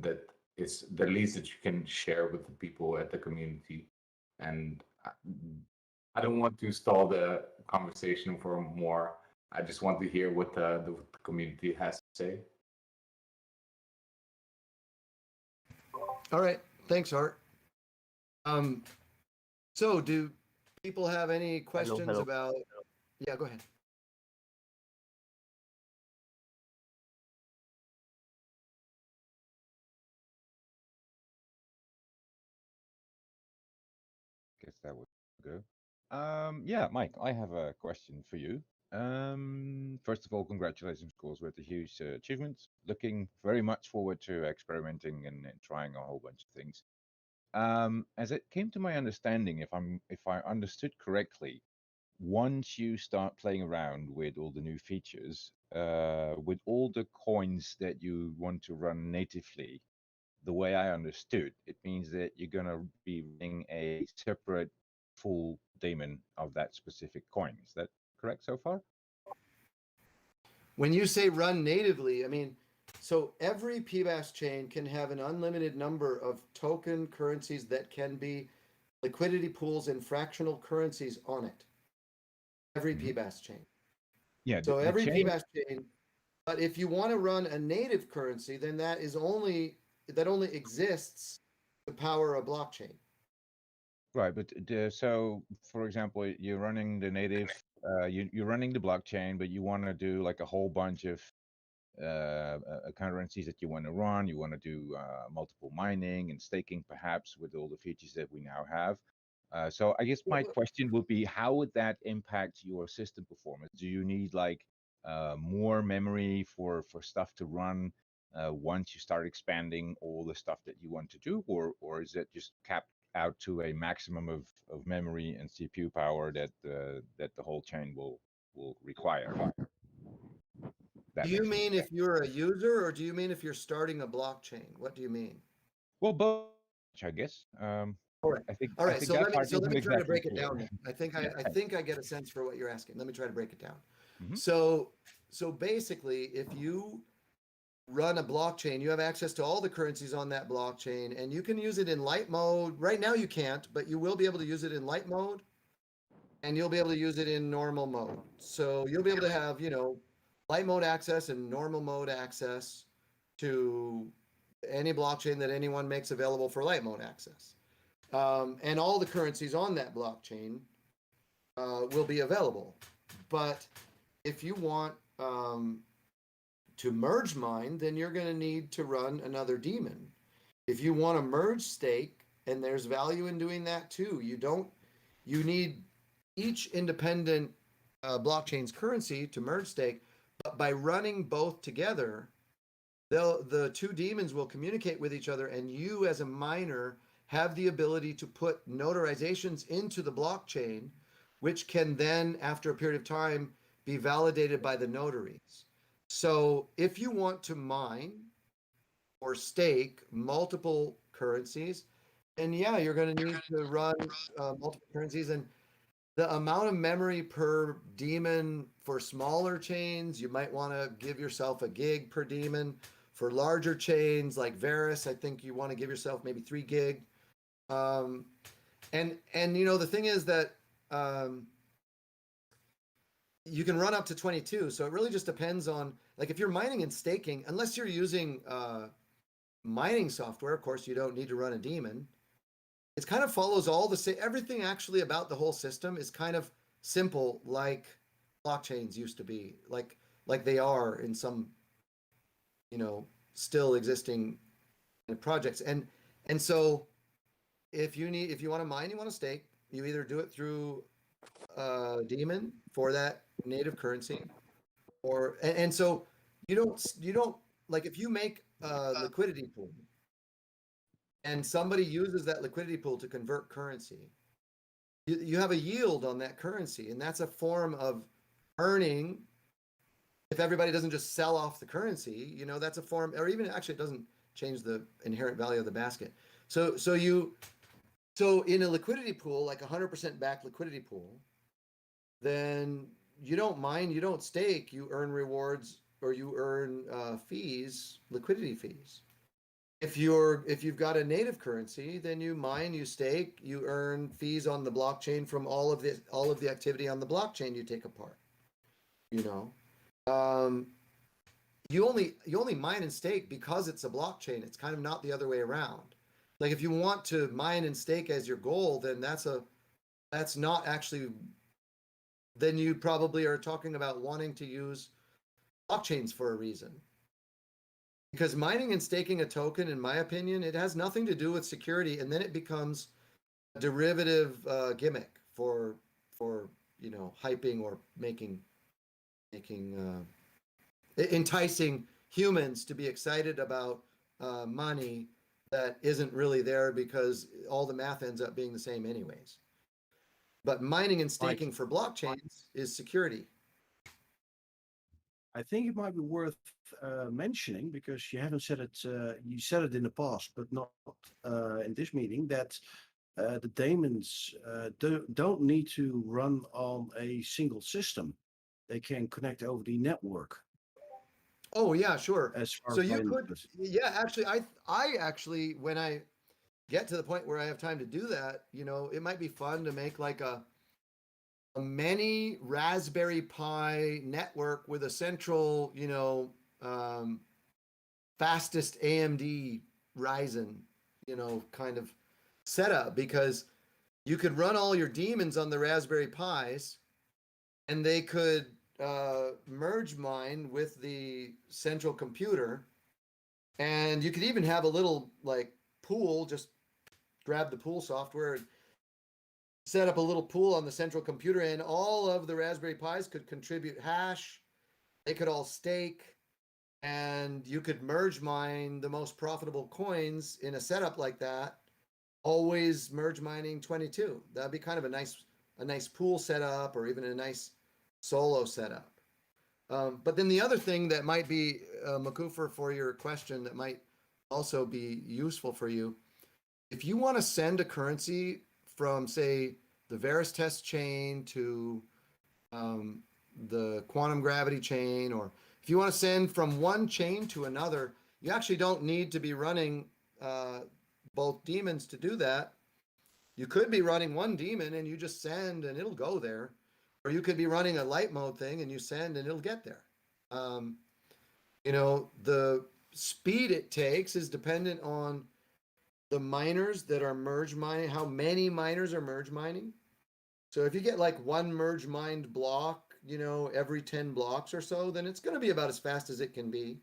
That is the least that you can share with the people at the community. And I don't want to stall the conversation for more. I just want to hear what the community has to say. All right, thanks, Art. So do people have any questions about? Yeah, go ahead. Guess that would go. Yeah, Mike, I have a question for you. First of all, congratulations, of course, with the huge achievements. Looking very much forward to experimenting and trying a whole bunch of things. As it came to my understanding, if I understood correctly, once you start playing around with all the new features, with all the coins that you want to run natively, the way I understood, it means that you're going to be running a separate full daemon of that specific coin. Is that correct so far? When you say run natively, I mean, so every PBaaS chain can have an unlimited number of token currencies that can be liquidity pools and fractional currencies on it. Every PBaaS chain. Yeah. So every PBaaS chain, but if you want to run a native currency, then that only exists to power a blockchain. Right, but so for example, you're running the native, you're running the blockchain, but you want to do like a whole bunch of currencies that you want to run. You want to do multiple mining and staking, perhaps, with all the features that we now have. So I guess my question would be, how would that impact your system performance? Do you need like more memory for stuff to run once you start expanding all the stuff that you want to do, or is it just capped out to a maximum of memory and CPU power that the whole chain will require? Do you mean if you're a user, or do you mean if you're starting a blockchain? What do you mean? Well, both, I guess. All right. All right. So let me try to break it down. Then. I think I get a sense for what you're asking. Let me try to break it down. Mm-hmm. So basically, if you run a blockchain, you have access to all the currencies on that blockchain, and you can use it in light mode. Right now you can't, but you will be able to use it in light mode, and you'll be able to use it in normal mode. So you'll be able to have, you know, light mode access and normal mode access to any blockchain that anyone makes available for light mode access. And all the currencies on that blockchain will be available. But if you want to merge mine, then you're going to need to run another daemon. If you want to merge stake, and there's value in doing that too, you need each independent blockchain's currency to merge stake, but by running both together, the two daemons will communicate with each other, and you as a miner have the ability to put notarizations into the blockchain, which can then, after a period of time, be validated by the notaries. So if you want to mine or stake multiple currencies, and yeah, you're going to need to run multiple currencies, and the amount of memory per daemon for smaller chains, you might want to give yourself a gig per daemon. For larger chains like Verus, I think you want to give yourself maybe 3 gig. And you know, the thing is that you can run up to 22. So it really just depends on, like, if you're mining and staking, unless you're using mining software, of course, you don't need to run a daemon. It kind of follows all the same, everything actually about the whole system is kind of simple, like blockchains used to be, like they are in some, you know, still existing projects. And so if you want to mine, you want to stake, you either do it through a daemon for that native currency, or and so you don't like, if you make a liquidity pool and somebody uses that liquidity pool to convert currency, you have a yield on that currency, and that's a form of earning. If everybody doesn't just sell off the currency, you know, that's a form, or even actually it doesn't change the inherent value of the basket. So in a liquidity pool, like 100% backed liquidity pool, then you don't mine, you don't stake, you earn rewards, or you earn fees, liquidity fees. If you've got a native currency, then you mine, you stake, you earn fees on the blockchain from all of the activity on the blockchain you take apart. You know, you only mine and stake because it's a blockchain. It's kind of not the other way around. Like, if you want to mine and stake as your goal, then that's not actually. Then you probably are talking about wanting to use blockchains for a reason. Because mining and staking a token, in my opinion, it has nothing to do with security, and then it becomes a derivative gimmick for you know, hyping or making enticing humans to be excited about money that isn't really there, because all the math ends up being the same anyways. But mining and staking for blockchains is security. I think it might be worth mentioning, because you haven't said it, you said it in the past, but not in this meeting, that the daemons don't need to run on a single system. They can connect over the network. Oh yeah, sure. As far So as I you could, understood. yeah, actually, I actually, when I get to the point where I have time to do that, you know, it might be fun to make like a many Raspberry Pi network with a central, you know, fastest AMD Ryzen, you know, kind of setup, because you could run all your daemons on the Raspberry Pis, and they could merge mine with the central computer, and you could even have a little like pool, just grab the pool software and set up a little pool on the central computer, and all of the Raspberry Pis could contribute hash. They could all stake, and you could merge mine the most profitable coins in a setup like that, always merge mining 22. That'd be kind of a nice pool setup, or even a nice solo setup. But then the other thing that might be, Makufer, for your question, that might also be useful for you, if you want to send a currency from, say, the Verus test chain to the quantum gravity chain, or if you want to send from one chain to another, you actually don't need to be running both daemons to do that. You could be running one daemon and you just send and it'll go there. Or you could be running a light mode thing and you send and it'll get there. You know, the speed it takes is dependent on the miners that are merge mining, how many miners are merge mining. So if you get like one merge mined block, you know, every 10 blocks or so, then it's going to be about as fast as it can be.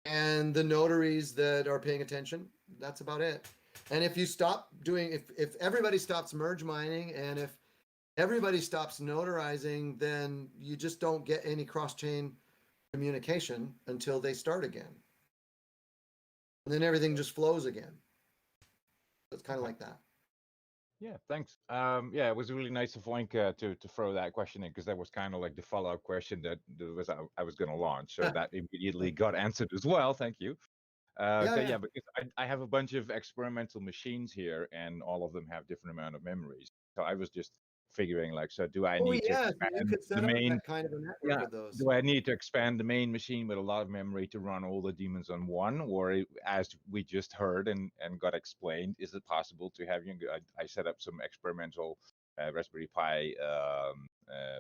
And the notaries that are paying attention, that's about it. And if you stop doing, if everybody stops merge mining and if everybody stops notarizing, then you just don't get any cross-chain communication until they start again. And then everything just flows again. It's kind of like that. Yeah, thanks. Yeah, it was really nice of Link to throw that question in, because that was kind of like the follow-up question that I was going to launch. So Yeah. that immediately got answered as well. Thank you. Yeah, Okay, yeah. yeah, because I have a bunch of experimental machines here, and all of them have different amount of memories. So I was just figuring, like, so do I Oh need to yeah, you expand could the set up main? that kind of a network Yeah. with those. Do I need to expand the main machine with a lot of memory to run all the demons on one? Or as we just heard and got explained, is it possible to have, I set up some experimental Raspberry Pi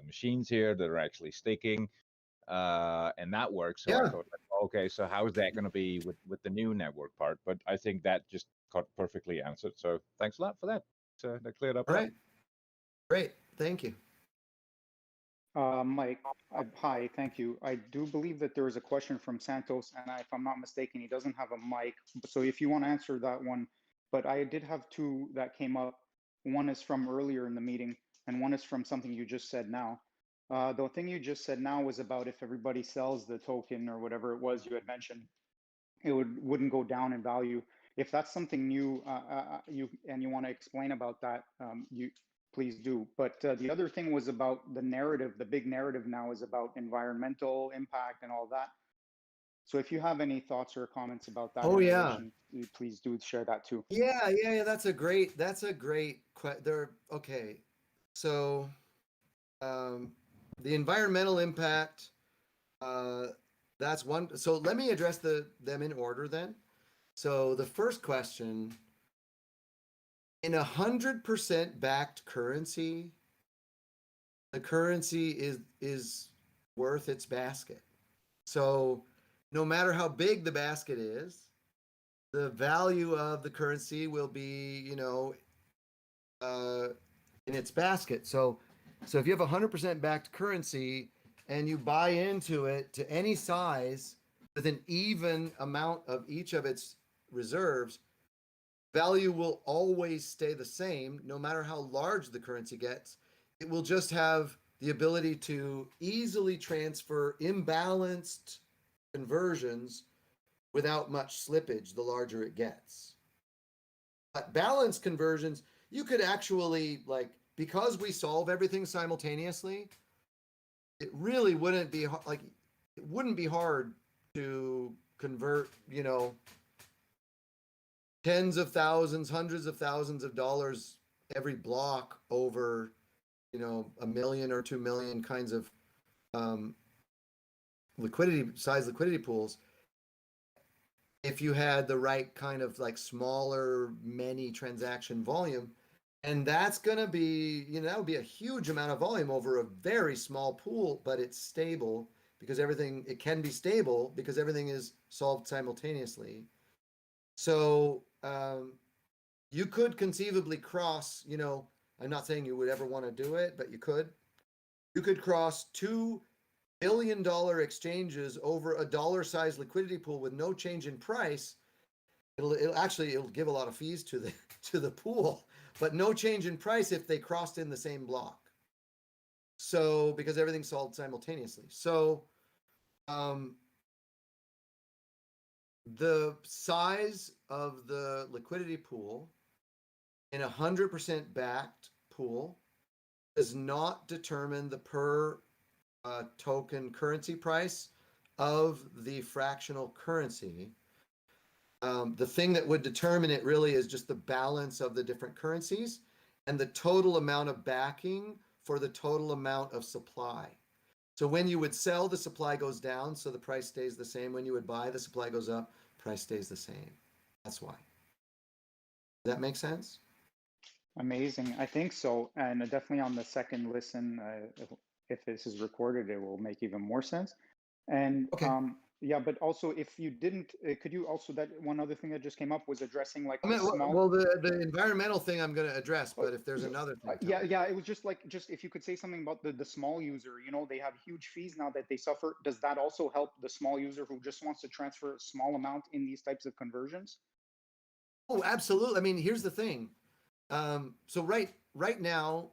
machines here that are actually staking, and that works. So I Yeah. thought, like, okay, so how is that going to be with the new network part? But I think that just got perfectly answered. So thanks a lot for that. So that cleared up. All right. Great. Thank you. Mike, hi, thank you. I do believe that there is a question from Santos, and if I'm not mistaken, he doesn't have a mic. So if you want to answer that one, but I did have two that came up. One is from earlier in the meeting, and one is from something you just said now. The thing you just said now was about if everybody sells the token or whatever it was you had mentioned, it wouldn't go down in value. If that's something new, you want to explain about that, you please do. But the other thing was about the narrative. The big narrative now is about environmental impact and all that. So if you have any thoughts or comments about that, Oh, yeah. please do share that too. Yeah. That's a great question. Okay. So the environmental impact, that's one. So let me address them in order then. So the first question, in 100% backed currency, the currency is worth its basket. So no matter how big the basket is, the value of the currency will be, in its basket. So if you have 100% backed currency and you buy into it to any size with an even amount of each of its reserves, value will always stay the same no matter how large the currency gets. It will just have the ability to easily transfer imbalanced conversions without much slippage the larger it gets. But balanced conversions, you could actually, like, because we solve everything simultaneously, it really wouldn't be like, it wouldn't be hard to convert, tens of thousands, hundreds of thousands of dollars every block over, $1 million or 2 million kinds of liquidity pools. If you had the right kind of like smaller, many transaction volume, and that's going to be, that would be a huge amount of volume over a very small pool, but it's stable because it can be stable because everything is solved simultaneously. So you could conceivably cross, I'm not saying you would ever want to do it, but you could cross $2 billion exchanges over a dollar-sized liquidity pool with no change in price. It'll give a lot of fees to the pool, but no change in price if they crossed in the same block. So because everything's solved simultaneously. So the size of the liquidity pool in 100% backed pool does not determine the per token currency price of the fractional currency. The thing that would determine it really is just the balance of the different currencies and the total amount of backing for the total amount of supply. So when you would sell, the supply goes down, so the price stays the same. When you would buy, the supply goes up, price stays the same. That's why. Does that make sense? Amazing. I think so. And definitely on the second listen, if this is recorded, it will make even more sense. And Okay. Yeah, but also if you didn't, could you also, that one other thing that just came up was addressing like I mean, the small. well, the environmental thing I'm going to address, but if there's So, another thing, tell yeah, me. yeah, it was just like, just if you could say something about the small user, you know, they have huge fees now that they suffer. Does that also help the small user who just wants to transfer a small amount in these types of conversions? Oh, absolutely. I mean, here's the thing. So right now,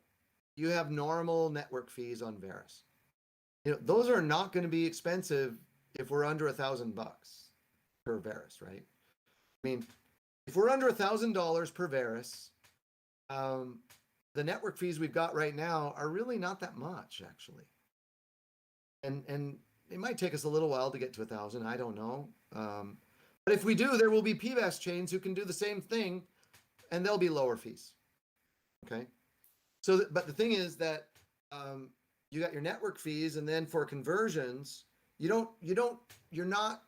you have normal network fees on Verus. You know, those are not going to be expensive if we're under $1,000 per Verus, right? I mean, if we're under $1,000 per Verus, the network fees we've got right now are really not that much, actually. And it might take us a little while to get to 1,000. I don't know. But if we do, there will be PBaaS chains who can do the same thing, and they'll be lower fees. Okay. So, but the thing is that you got your network fees, and then for conversions, you're not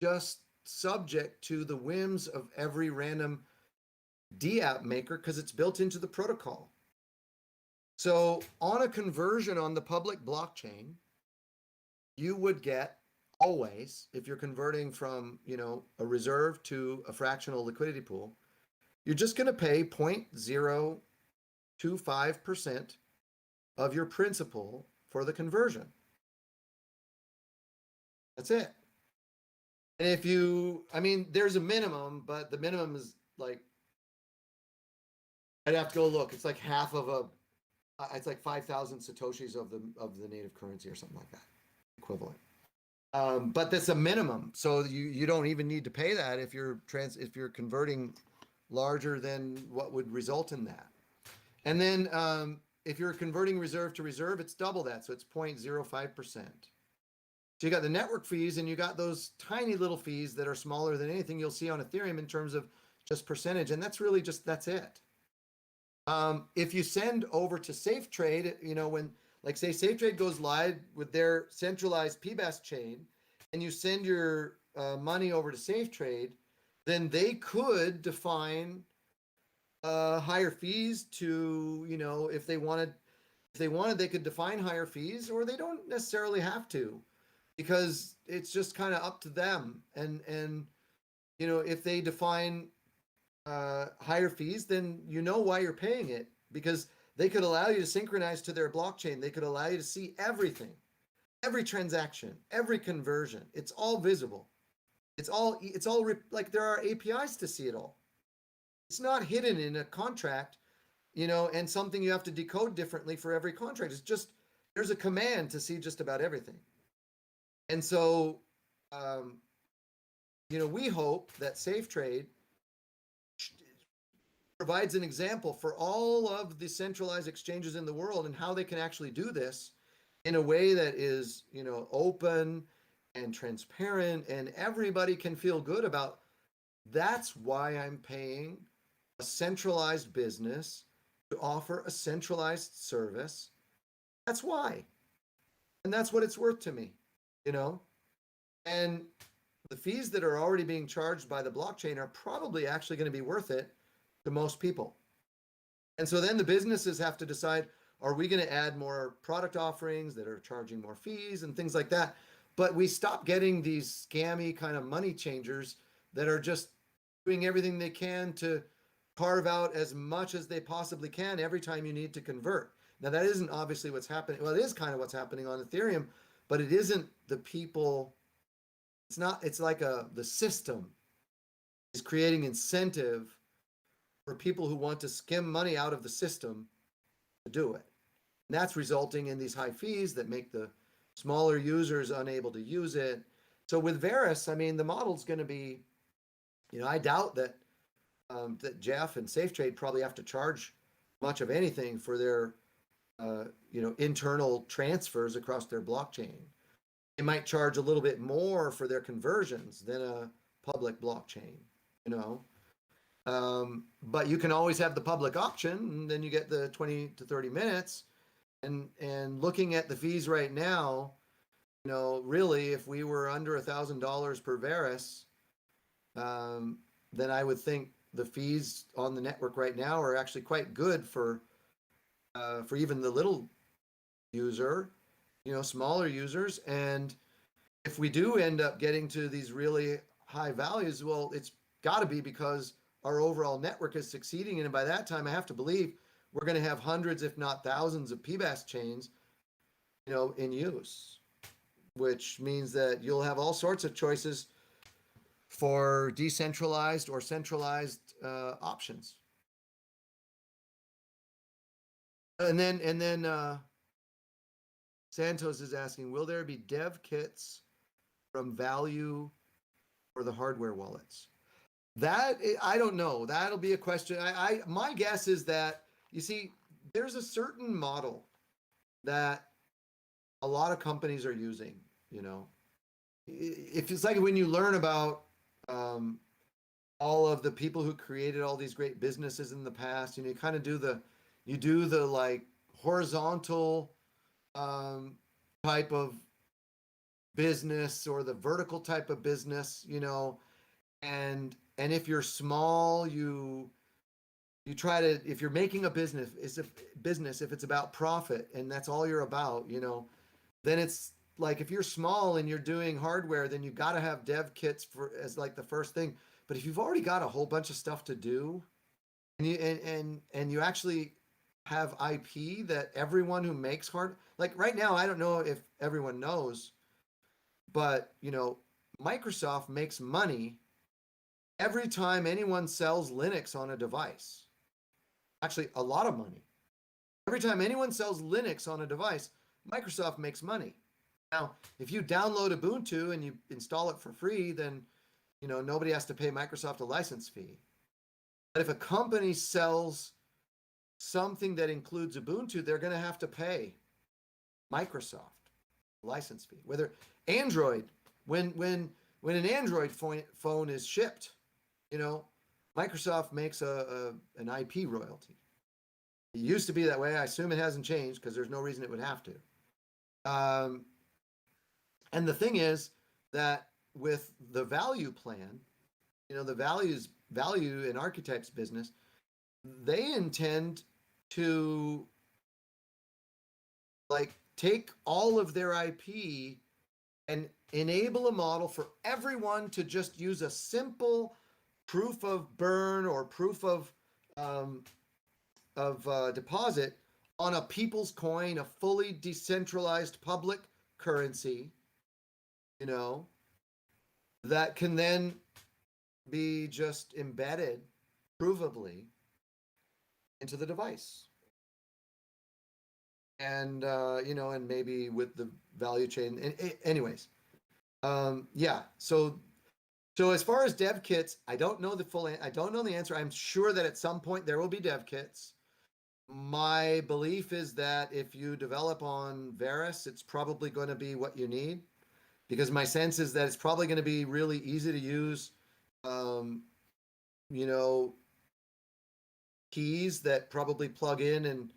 just subject to the whims of every random DApp maker because it's built into the protocol. So on a conversion on the public blockchain, you would get always, if you're converting from, you know, a reserve to a fractional liquidity pool, you're just going to pay 0.025% of your principal for the conversion. That's it. And if you, I mean, there's a minimum, but the minimum is like, I'd have to go look. It's like half of a, it's like 5,000 Satoshis of the native currency or something like that, equivalent. But that's a minimum. So you don't even need to pay that if you're converting larger than what would result in that. And then if you're converting reserve to reserve, it's double that. So it's 0.05%. So you got the network fees, and you got those tiny little fees that are smaller than anything you'll see on Ethereum in terms of just percentage. And that's really just, that's it. If you send over to SafeTrade, you know, when, like, say SafeTrade goes live with their centralized PBaaS chain, and you send your money over to SafeTrade, then they could define higher fees to, you know, if they wanted, they could define higher fees, or they don't necessarily have to, because it's just kind of up to them. And you know, if they define higher fees, then you know why you're paying it, because they could allow you to synchronize to their blockchain. They could allow you to see everything, every transaction, every conversion. It's all visible. It's all like there are APIs to see it all. It's not hidden in a contract, you know, and something you have to decode differently for every contract. It's just, there's a command to see just about everything. And so, you know, we hope that SafeTrade provides an example for all of the centralized exchanges in the world and how they can actually do this in a way that is, you know, open and transparent, and everybody can feel good about. That's why I'm paying a centralized business to offer a centralized service. That's why. And that's what it's worth to me, you know? And the fees that are already being charged by the blockchain are probably actually going to be worth it to most people. And so then the businesses have to decide, are we going to add more product offerings that are charging more fees and things like that? But we stop getting these scammy kind of money changers that are just doing everything they can to carve out as much as they possibly can every time you need to convert. Now, that isn't obviously what's happening. Well, it is kind of what's happening on Ethereum, but it isn't the people. It's not, it's like the system is creating incentive for people who want to skim money out of the system to do it. And that's resulting in these high fees that make the smaller users unable to use it. So with Verus, I mean, the model's going to be, you know, I doubt that that Jeff and SafeTrade probably have to charge much of anything for their, you know, internal transfers across their blockchain. They might charge a little bit more for their conversions than a public blockchain, you know. But you can always have the public option, and then you get the 20 to 30 minutes. And looking at the fees right now, you know, really, if we were under $1,000 per Verus, then I would think the fees on the network right now are actually quite good for even the little user, you know, smaller users. And if we do end up getting to these really high values, well, it's got to be because our overall network is succeeding. And by that time, I have to believe we're going to have hundreds, if not thousands, of PBaaS chains, in use, which means that you'll have all sorts of choices for decentralized or centralized options. And then Santos is asking, will there be dev kits from Value for the hardware wallets? That I don't know. That'll be a question. My guess is that, you see, there's a certain model that a lot of companies are using. If it's like when you learn about all of the people who created all these great businesses in the past, you kind of do the like horizontal type of business or the vertical type of business, and if you're small, you try to, if you're making a business, if it's about profit and that's all you're about, then it's like, if you're small and you're doing hardware, then you got to have dev kits as like the first thing. But if you've already got a whole bunch of stuff to do, and you actually have IP that everyone who makes like right now, I don't know if everyone knows, but Microsoft makes money every time anyone sells Linux on a device. Actually, a lot of money. Every time anyone sells Linux on a device, Microsoft makes money. Now, if you download Ubuntu and you install it for free, then nobody has to pay Microsoft a license fee. But if a company sells something that includes Ubuntu, they're going to have to pay Microsoft a license fee. Whether Android, when an Android phone is shipped, Microsoft makes an IP royalty. It used to be that way. I assume it hasn't changed because there's no reason it would have to. And the thing is that with the value plan, the value in Archetype's business, they intend to like take all of their IP and enable a model for everyone to just use a simple proof of burn or proof of deposit on a people's coin, a fully decentralized public currency, that can then be just embedded provably into the device. And, and maybe with the value chain. Anyways, yeah. So as far as dev kits, I don't know the answer. I'm sure that at some point there will be dev kits. My belief is that if you develop on Verus, it's probably going to be what you need, because my sense is that it's probably going to be really easy to use, keys that probably plug in, and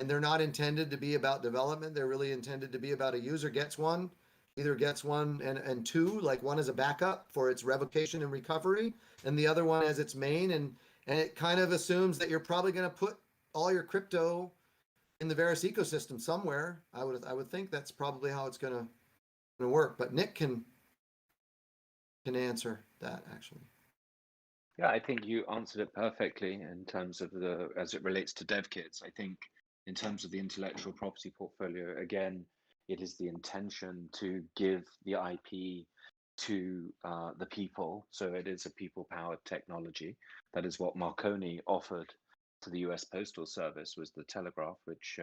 they're not intended to be about development. They're really intended to be about a user gets one, either gets one and two, like one as a backup for its revocation and recovery, and the other one as its main, and it kind of assumes that you're probably going to put all your crypto in the Verus ecosystem somewhere. I would think that's probably how it's going to work. But Nick can answer that actually. Yeah, I think you answered it perfectly in terms of as it relates to dev kits. I think in terms of the intellectual property portfolio, again, it is the intention to give the IP to the people. So it is a people-powered technology. That is what Marconi offered to the US Postal Service, was the telegraph, which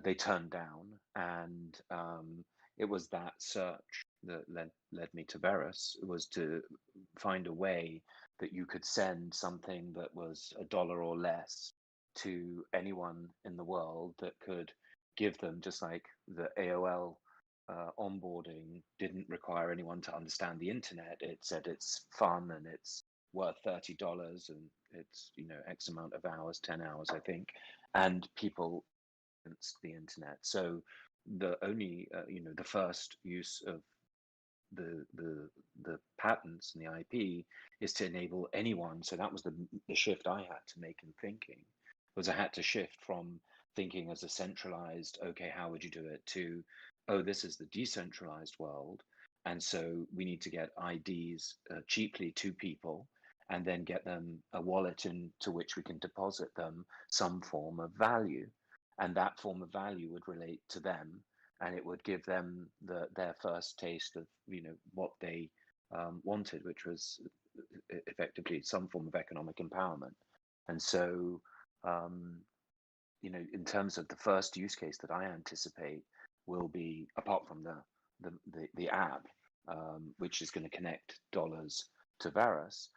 they turned down. And it was that search that led me to Verus, was to find a way that you could send something that was $1 or less to anyone in the world, that could give them, just like the AOL onboarding didn't require anyone to understand the internet. It said it's fun and it's worth $30 and it's X amount of hours, 10 hours, I think, and people the internet. So the only the first use of the patents and the IP is to enable anyone. So that was the shift I had to make in thinking, was I had to shift from thinking as a centralized, okay, how would you do it, to, oh, this is the decentralized world. And so we need to get IDs cheaply to people and then get them a wallet into which we can deposit them some form of value. And that form of value would relate to them, and it would give them their first taste of, you know, what they wanted, which was effectively some form of economic empowerment. And so, you know, in terms of the first use case that I anticipate will be, apart from the app, which is going to connect dollars to Verus,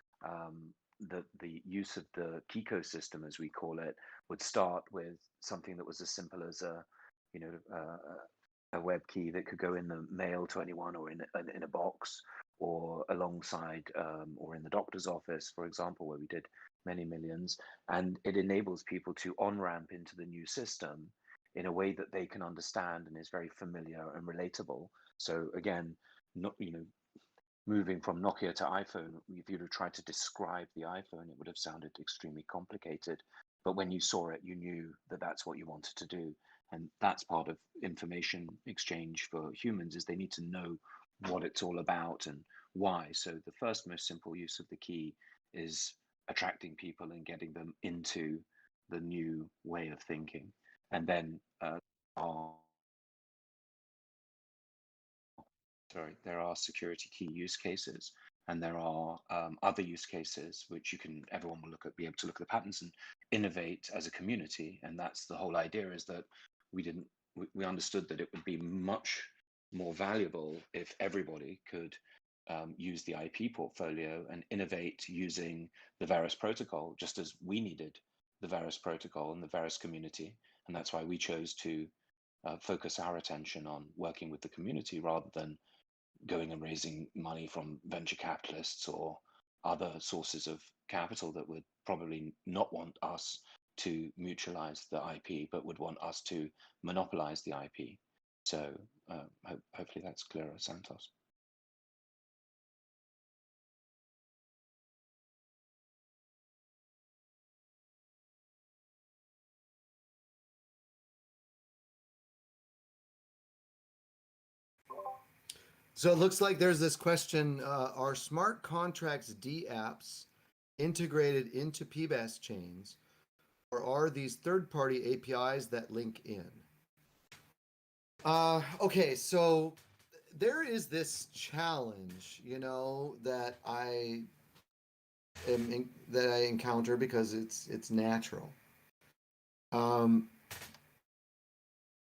the use of the Kiko system, as we call it, would start with something that was as simple as you know, a web key that could go in the mail to anyone, or in a box, or alongside, or in the doctor's office, for example, where we did many millions. And it enables people to on-ramp into the new system in a way that they can understand and is very familiar and relatable. So again, not, you know, moving from Nokia to iPhone, if you'd have tried to describe the iPhone, it would have sounded extremely complicated. But when you saw it, you knew that that's what you wanted to do. And that's part of information exchange for humans, is they need to know what it's all about and why. So the first most simple use of the key is attracting people and getting them into the new way of thinking. And then there are security key use cases, and there are other use cases which everyone will be able to look at the patterns and innovate as a community. And that's the whole idea, is that we understood that it would be much more valuable if everybody could use the IP portfolio and innovate using the Verus protocol, just as we needed the Verus protocol and the Verus community. And that's why we chose to focus our attention on working with the community rather than going and raising money from venture capitalists or other sources of capital that would probably not want us to mutualize the IP, but would want us to monopolize the IP. So hopefully that's clearer, Santos. So it looks like there's this question, are smart contracts DApps integrated into PBaaS chains, or are these third-party APIs that link in? Okay, so there is this challenge, you know, that I encounter because it's natural.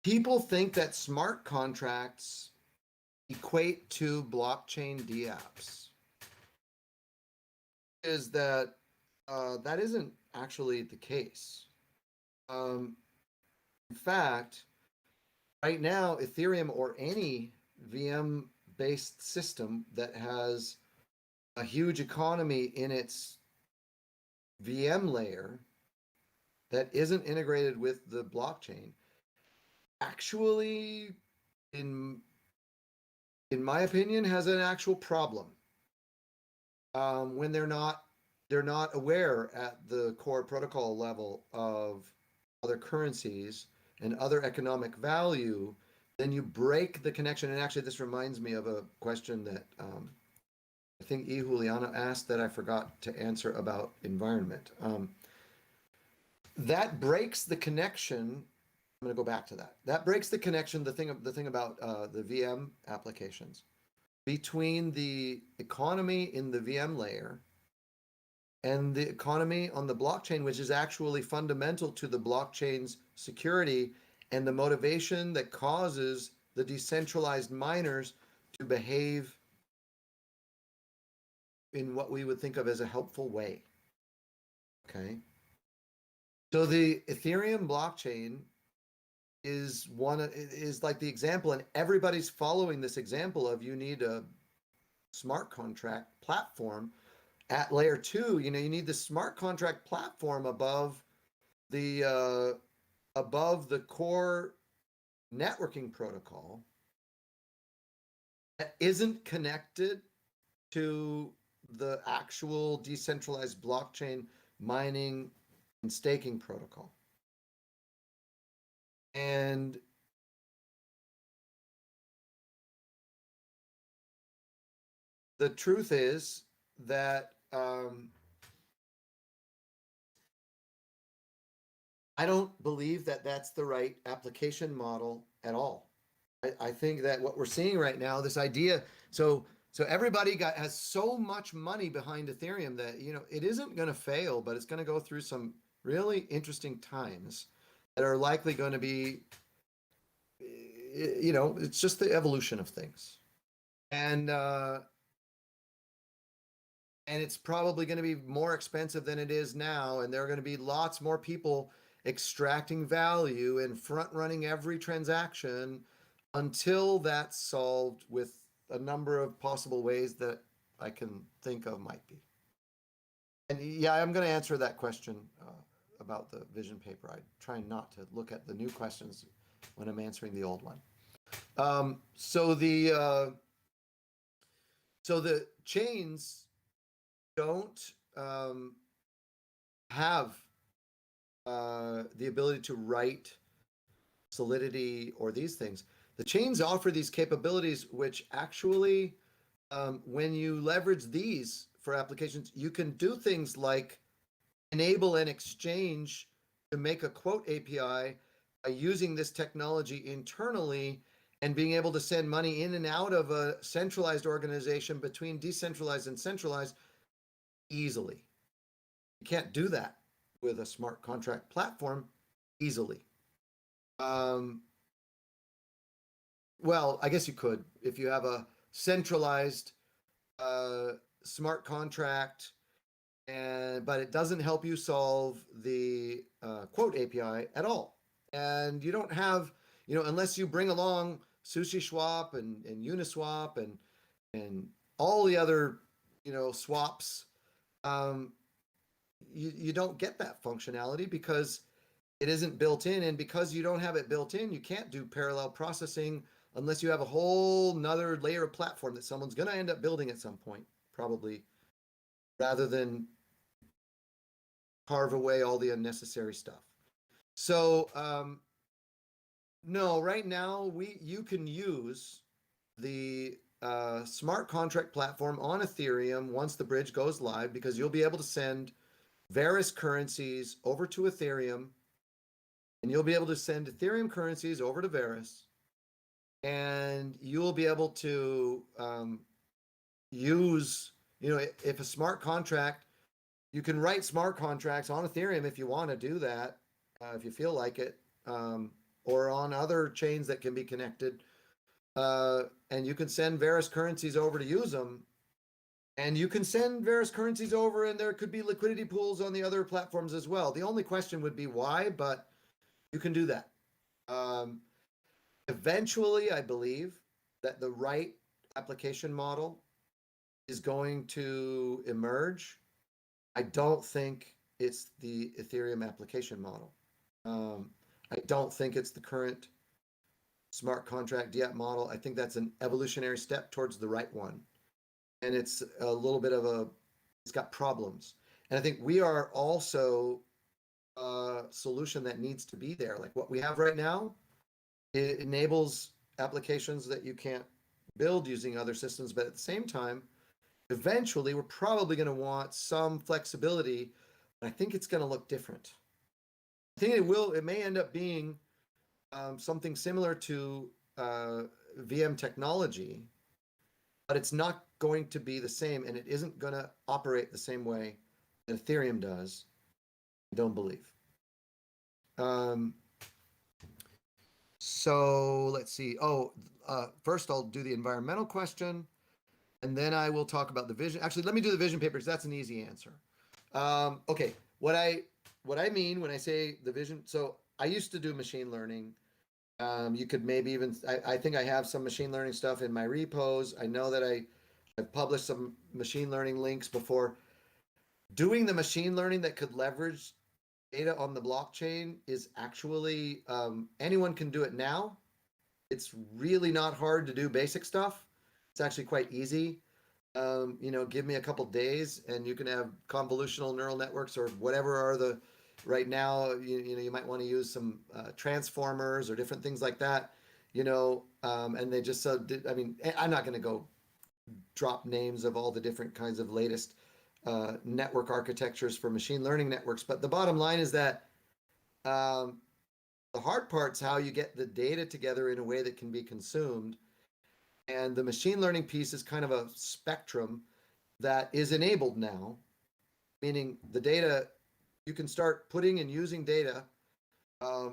People think that smart contracts equate to blockchain DApps. Is that that isn't actually the case. In fact, right now, Ethereum, or any VM-based system that has a huge economy in its VM layer that isn't integrated with the blockchain, actually, in my opinion, has an actual problem when they're not aware at the core protocol level of other currencies and other economic value. Then you break the connection. And actually, this reminds me of a question that I think Juliana asked that I forgot to answer about environment. That breaks the connection. I'm going to go back to that. That breaks the connection. The thing about the VM applications between the economy in the VM layer and the economy on the blockchain, which is actually fundamental to the blockchain's security and the motivation that causes the decentralized miners to behave in what we would think of as a helpful way. Okay. So the Ethereum blockchain is like the example, and everybody's following this example of, you need a smart contract platform at layer 2. You know, you need the smart contract platform above the core networking protocol that isn't connected to the actual decentralized blockchain mining and staking protocol. And the truth is that I don't believe that that's the right application model at all. I think that what we're seeing right now, this idea, so everybody has so much money behind Ethereum that, you know, it isn't going to fail, but it's going to go through some really interesting times that are likely going to be, you know, it's just the evolution of things. And it's probably going to be more expensive than it is now. And there are going to be lots more people extracting value and front running every transaction until that's solved with a number of possible ways that I can think of might be. And yeah, I'm going to answer that question about the vision paper. I try not to look at the new questions when I'm answering the old one. So the chains don't have the ability to write solidity or these things. The chains offer these capabilities, which actually, when you leverage these for applications, you can do things like enable an exchange to make a quote API by using this technology internally and being able to send money in and out of a centralized organization between decentralized and centralized easily. You can't do that with a smart contract platform easily. Well, I guess you could if you have a centralized smart contract, but it doesn't help you solve the quote API at all. And you don't have, you know, unless you bring along SushiSwap and Uniswap and all the other, you know, swaps, you don't get that functionality because it isn't built in. And because you don't have it built in, you can't do parallel processing unless you have a whole nother layer of platform that someone's going to end up building at some point, probably, rather than carve away all the unnecessary stuff. So no, right now you can use the smart contract platform on Ethereum once the bridge goes live, because you'll be able to send Verus currencies over to Ethereum, and you'll be able to send Ethereum currencies over to Verus, and you'll be able to use, you know, if a smart contract, you can write smart contracts on Ethereum if you want to do that, if you feel like it, or on other chains that can be connected, and you can send Verus currencies over to use them. And you can send Verus currencies over, and there could be liquidity pools on the other platforms as well. The only question would be why, but you can do that. Eventually, I believe that the right application model is going to emerge. I don't think it's the Ethereum application model. I don't think it's the current smart contract DApp model. I think that's an evolutionary step towards the right one. And it's a little bit of it's got problems. And I think we are also a solution that needs to be there. Like what we have right now, it enables applications that you can't build using other systems, but at the same time, eventually we're probably going to want some flexibility, but I think it's going to look different. I think it may end up being something similar to VM technology, but it's not going to be the same, and it isn't going to operate the same way that Ethereum does. I don't believe. So let's see. First I'll do the environmental question, and then I will talk about the vision. Actually, let me do the vision paper because that's an easy answer. Okay, what I mean when I say the vision, so I used to do machine learning. You could maybe even, I think I have some machine learning stuff in my repos. I know that I've published some machine learning links before. Doing the machine learning that could leverage data on the blockchain is actually, anyone can do it now. It's really not hard to do basic stuff. It's actually quite easy. You know, give me a couple days and you can have convolutional neural networks or whatever are the, right now, you know, you might want to use some transformers or different things like that, you know, and they just, I mean, I'm not going to go drop names of all the different kinds of latest network architectures for machine learning networks. But the bottom line is that the hard part's how you get the data together in a way that can be consumed. And the machine learning piece is kind of a spectrum that is enabled now, meaning the data, you can start putting and using data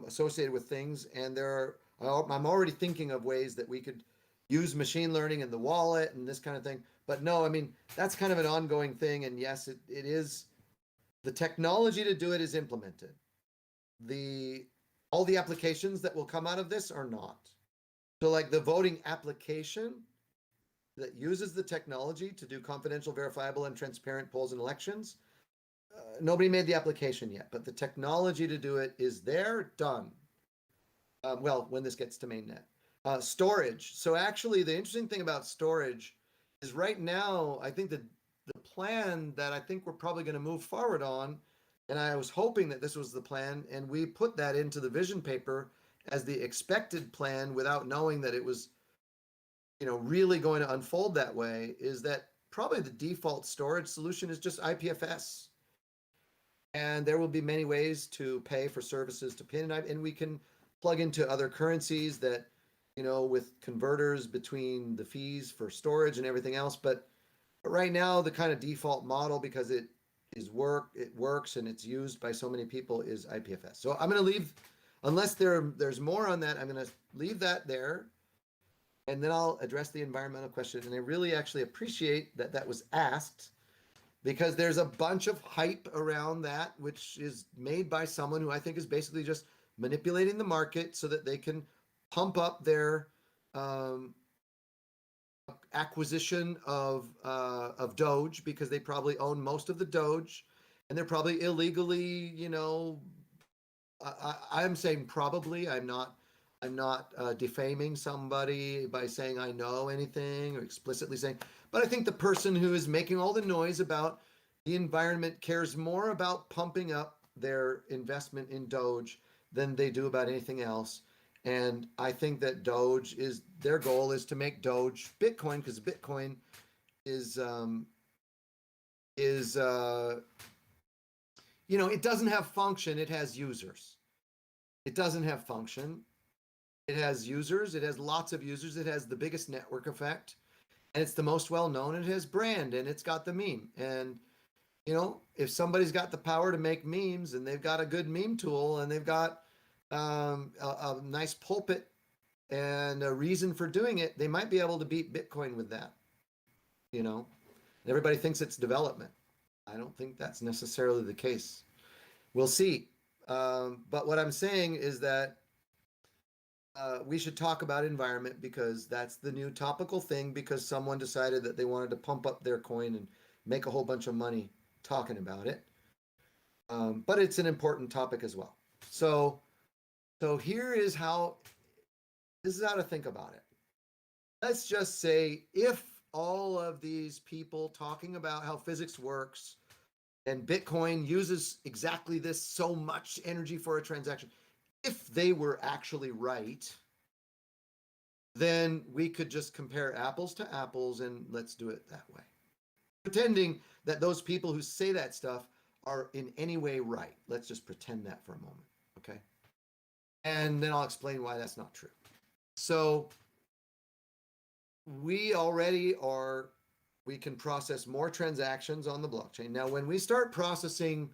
associated with things. And I'm already thinking of ways that we could use machine learning in the wallet and this kind of thing. But no, I mean, that's kind of an ongoing thing. And yes, it is, the technology to do it is implemented. All the applications that will come out of this are not. So like the voting application that uses the technology to do confidential, verifiable, and transparent polls and elections, nobody made the application yet, but the technology to do it is there, done. Well, when this gets to mainnet. Storage. So actually, the interesting thing about storage is right now, I think the plan that I think we're probably going to move forward on, and I was hoping that this was the plan, and we put that into the vision paper as the expected plan without knowing that it was, really going to unfold that way, is that probably the default storage solution is just IPFS. And there will be many ways to pay for services to pin, and we can plug into other currencies that, with converters between the fees for storage and everything else. But right now, the kind of default model, because it works and it's used by so many people, is IPFS. So I'm going to leave, unless there's more on that, I'm going to leave that there. And then I'll address the environmental question. And I really actually appreciate that that was asked, because there's a bunch of hype around that, which is made by someone who I think is basically just manipulating the market so that they can pump up their acquisition of Doge, because they probably own most of the Doge, and they're probably illegally, I'm saying probably, I'm not defaming somebody by saying I know anything or explicitly saying, but I think the person who is making all the noise about the environment cares more about pumping up their investment in Doge than they do about anything else. And I think that Doge their goal is to make Doge Bitcoin, because Bitcoin is it doesn't have function, it has users. It doesn't have function. It has users, it has lots of users, it has the biggest network effect, and it's the most well-known, it has brand, and it's got the meme. And, if somebody's got the power to make memes, and they've got a good meme tool, and they've got a nice pulpit and a reason for doing it, they might be able to beat Bitcoin with that, Everybody thinks it's development. I don't think that's necessarily the case. We'll see. But what I'm saying is that we should talk about environment, because that's the new topical thing, because someone decided that they wanted to pump up their coin and make a whole bunch of money talking about it. But it's an important topic as well. So here is how to think about it. Let's just say, if all of these people talking about how physics works and Bitcoin uses exactly this so much energy for a transaction, if they were actually right, then we could just compare apples to apples, and let's do it that way. Pretending that those people who say that stuff are in any way right. Let's just pretend that for a moment, okay? And then I'll explain why that's not true. So we can process more transactions on the blockchain. Now, when we start processing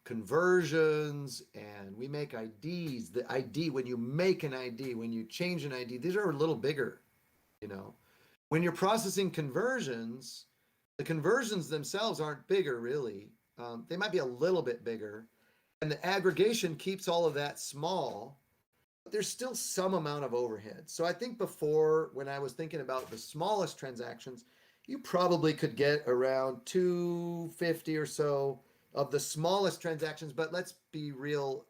conversions and we make IDs, the ID, when you make an ID, when you change an ID, these are a little bigger, When you're processing conversions, the conversions themselves aren't bigger, really. They might be a little bit bigger, and the aggregation keeps all of that small, but there's still some amount of overhead. So I think before, when I was thinking about the smallest transactions, you probably could get around 250 or so of the smallest transactions, but let's be real.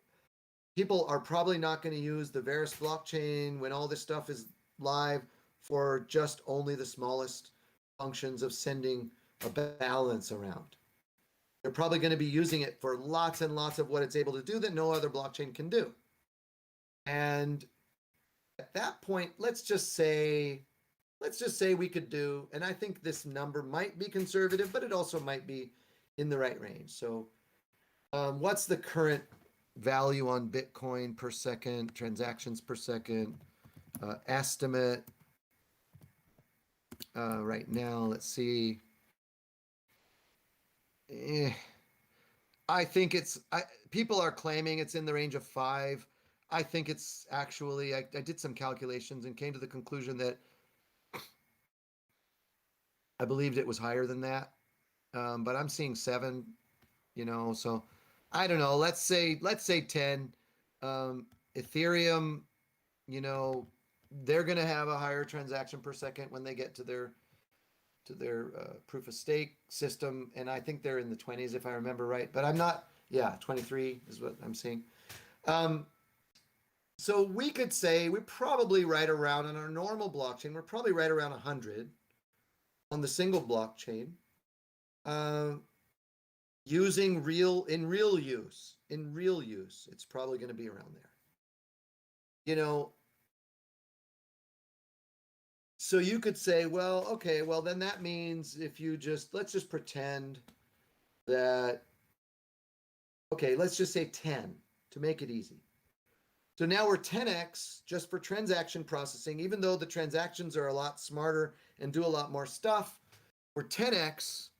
People are probably not going to use the Verus blockchain when all this stuff is live for just only the smallest functions of sending a balance around. They're probably going to be using it for lots and lots of what it's able to do that no other blockchain can do. And at that point, let's let's just say we could do, and I think this number might be conservative, but it also might be in the right range. So what's the current value on Bitcoin per second, transactions per second, estimate right now? Let's see. I think people are claiming it's in the range of 5. I think it's actually, I did some calculations and came to the conclusion that I believed it was higher than that. But I'm seeing 7, so I don't know. Let's say 10. Ethereum, they're going to have a higher transaction per second when they get to their proof of stake system. And I think they're in the 20s, if I remember right, but I'm not, 23 is what I'm seeing. So we could say we're probably right around on our normal blockchain. We're probably right around 100 on the single blockchain, using real use. It's probably going to be around there. So you could say, well, okay, well then that means if you let's just pretend that, okay, let's just say 10 to make it easy. So now we're 10x just for transaction processing, even though the transactions are a lot smarter and do a lot more stuff. We're 10x,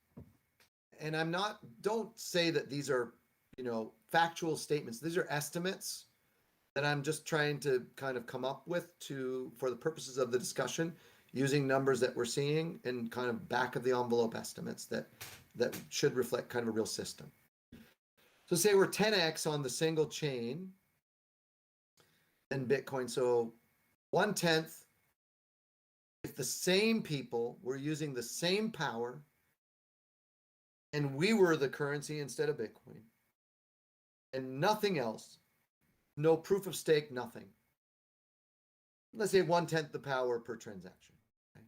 and don't say that these are, factual statements. These are estimates that I'm just trying to kind of come up with for the purposes of the discussion, using numbers that we're seeing and kind of back of the envelope estimates that should reflect kind of a real system. So say we're 10x on the single chain in Bitcoin. So 1/10, if the same people were using the same power and we were the currency instead of Bitcoin and nothing else, no proof of stake, nothing. Let's say 1/10 the power per transaction. Okay?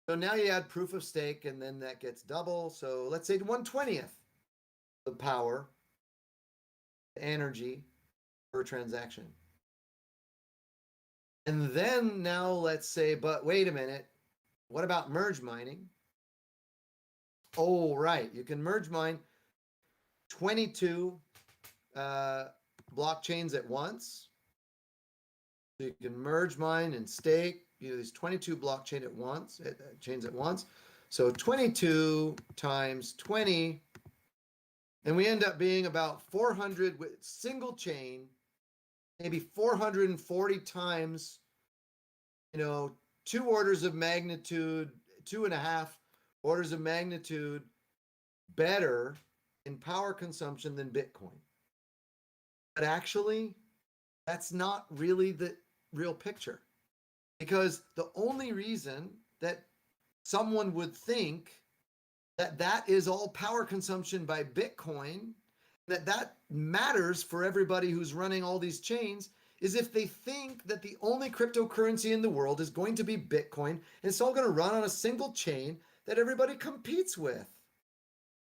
So now you add proof of stake and then that gets double. So let's say 1/20th the power, the energy per transaction. And then now let's say, but wait a minute, what about merge mining? Oh, right, you can merge mine 22 blockchains at once. So you can merge mine and stake, these 22 blockchains at once. So 22 times 20, and we end up being about 400 with single chain, maybe 440 times, 2 orders of magnitude, 2.5 orders of magnitude better in power consumption than Bitcoin. But actually, that's not really the real picture, because the only reason that someone would think that is all power consumption by Bitcoin, that matters for everybody who's running all these chains, is if they think that the only cryptocurrency in the world is going to be Bitcoin, and it's all going to run on a single chain that everybody competes with.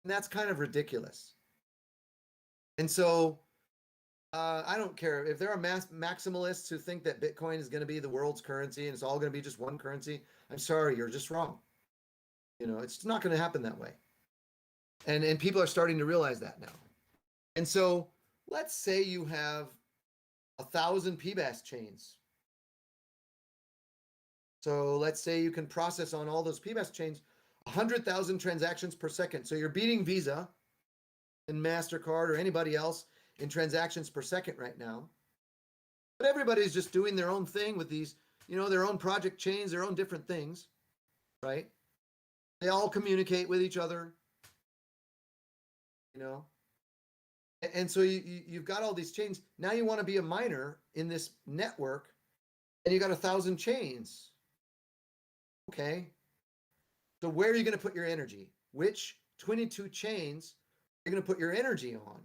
And that's kind of ridiculous. And so I don't care if there are maximalists who think that Bitcoin is going to be the world's currency and it's all going to be just one currency. I'm sorry, you're just wrong. It's not going to happen that way. And people are starting to realize that now. And so let's say you have 1,000 PBAS chains. So let's say you can process on all those PBAS chains 100,000 transactions per second. So you're beating Visa and MasterCard or anybody else in transactions per second right now. But everybody's just doing their own thing with these, their own project chains, their own different things, right? They all communicate with each other, And so you've got all these chains. Now you want to be a miner in this network, and you got 1,000 chains. Okay. So where are you going to put your energy? Which 22 chains are you going to put your energy on?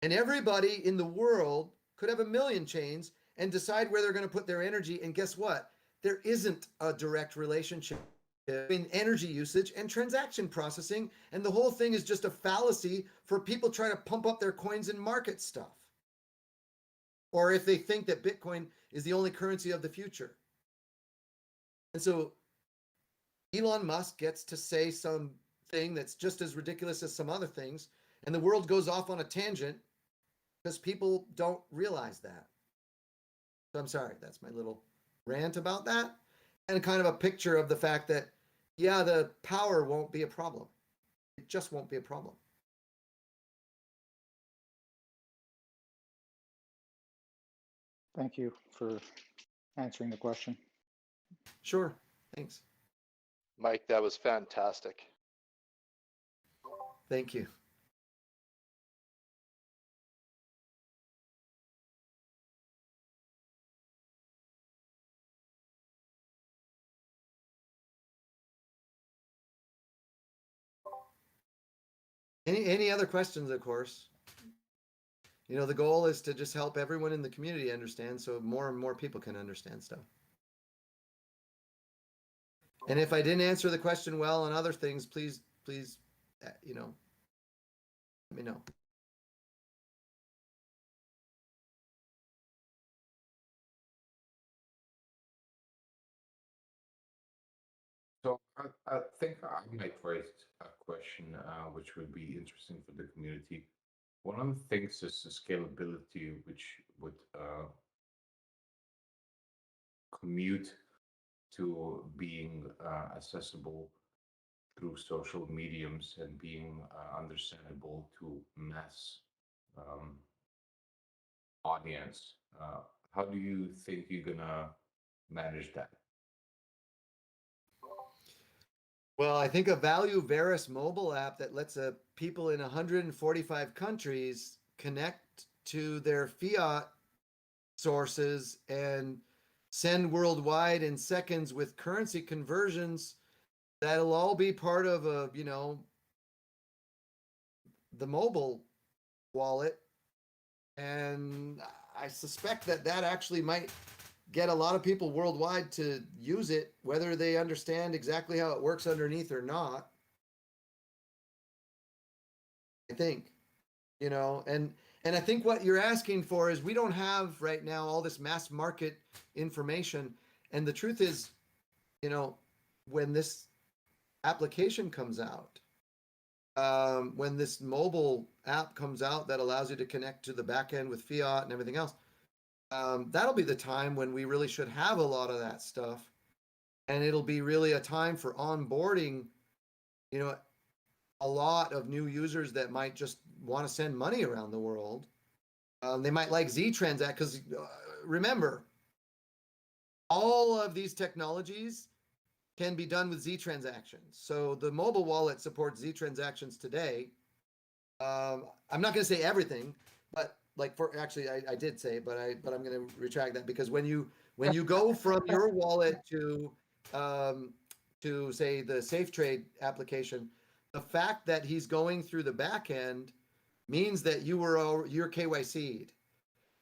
And everybody in the world could have 1 million chains and decide where they're going to put their energy. And guess what? There isn't a direct relationship between energy usage and transaction processing. And the whole thing is just a fallacy for people trying to pump up their coins and market stuff. Or if they think that Bitcoin is the only currency of the future. And so Elon Musk gets to say something that's just as ridiculous as some other things, and the world goes off on a tangent because people don't realize that. So I'm sorry, that's my little rant about that, and kind of a picture of the fact that, yeah, the power won't be a problem. It just won't be a problem. Thank you for answering the question. Sure, thanks. Mike, that was fantastic. Thank you. Any other questions, of course? You know, the goal is to just help everyone in the community understand so more and more people can understand stuff. And if I didn't answer the question well on other things, please, you know, let me know. So I think I might raise a question which would be interesting for the community. One of the things is the scalability, which would commute to being accessible through social mediums and being understandable to mass audience. How do you think you're gonna manage that? Well, I think a value Verus mobile app that lets people in 145 countries connect to their fiat sources and send worldwide in seconds with currency conversions, that'll all be part of a, you know, the mobile wallet. And I suspect that actually might get a lot of people worldwide to use it, whether they understand exactly how it works underneath or not. I think, you know, and I think what you're asking for is we don't have right now all this mass market information. And the truth is, you know, when this application comes out, when this mobile app comes out that allows you to connect to the back end with fiat and everything else, that'll be the time when we really should have a lot of that stuff. And it'll be really a time for onboarding, you know, a lot of new users that might just want to send money around the world. They might like Z Transact because remember, all of these technologies can be done with Z transactions. So the mobile wallet supports Z transactions today. I'm not going to say everything, but like for actually I did say, but I'm going to retract that, because when you go from your wallet to say the Safe Trade application, the fact that he's going through the back end means that you're KYC'd.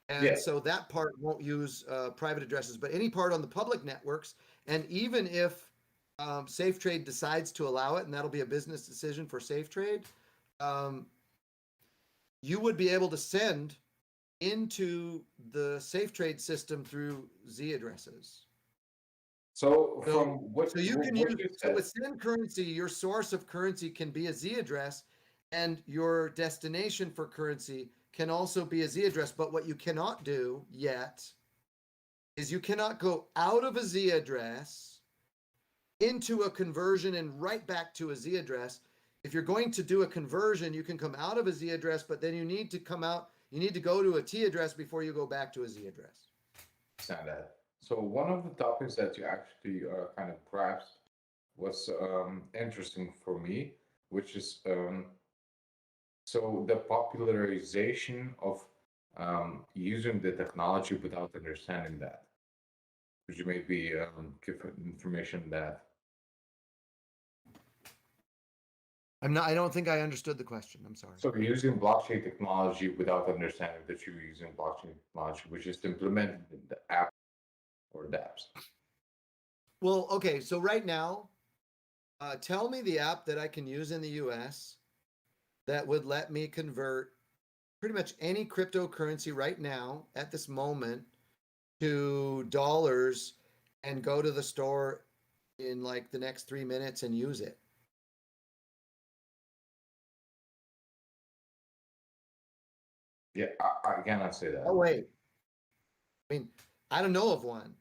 And so that part won't use private addresses, but any part on the public networks. And even if Safe Trade decides to allow it, and that'll be a business decision for Safe Trade, you would be able to send into the Safe Trade system through Z addresses. So from what you can what use, you so said, with send currency, your source of currency can be a Z address, and your destination for currency can also be a Z address. But what you cannot do yet is you cannot go out of a Z address into a conversion and right back to a Z address. If you're going to do a conversion, you can come out of a Z address, but then you need to come out, you need to go to a T address before you go back to a Z address. understand that. So one of the topics that you actually kind of grasped was interesting for me, which is so the popularization of using the technology without understanding that. Could you maybe give information on that? I don't think I understood the question. I'm sorry. So using blockchain technology without understanding that you're using blockchain technology, which is implemented in the app or dApps. Well, okay. So right now, tell me the app that I can use in the US that would let me convert pretty much any cryptocurrency right now at this moment to dollars and go to the store in like the next 3 minutes and use it. Yeah, I cannot say that. Oh, wait. I mean, I don't know of one.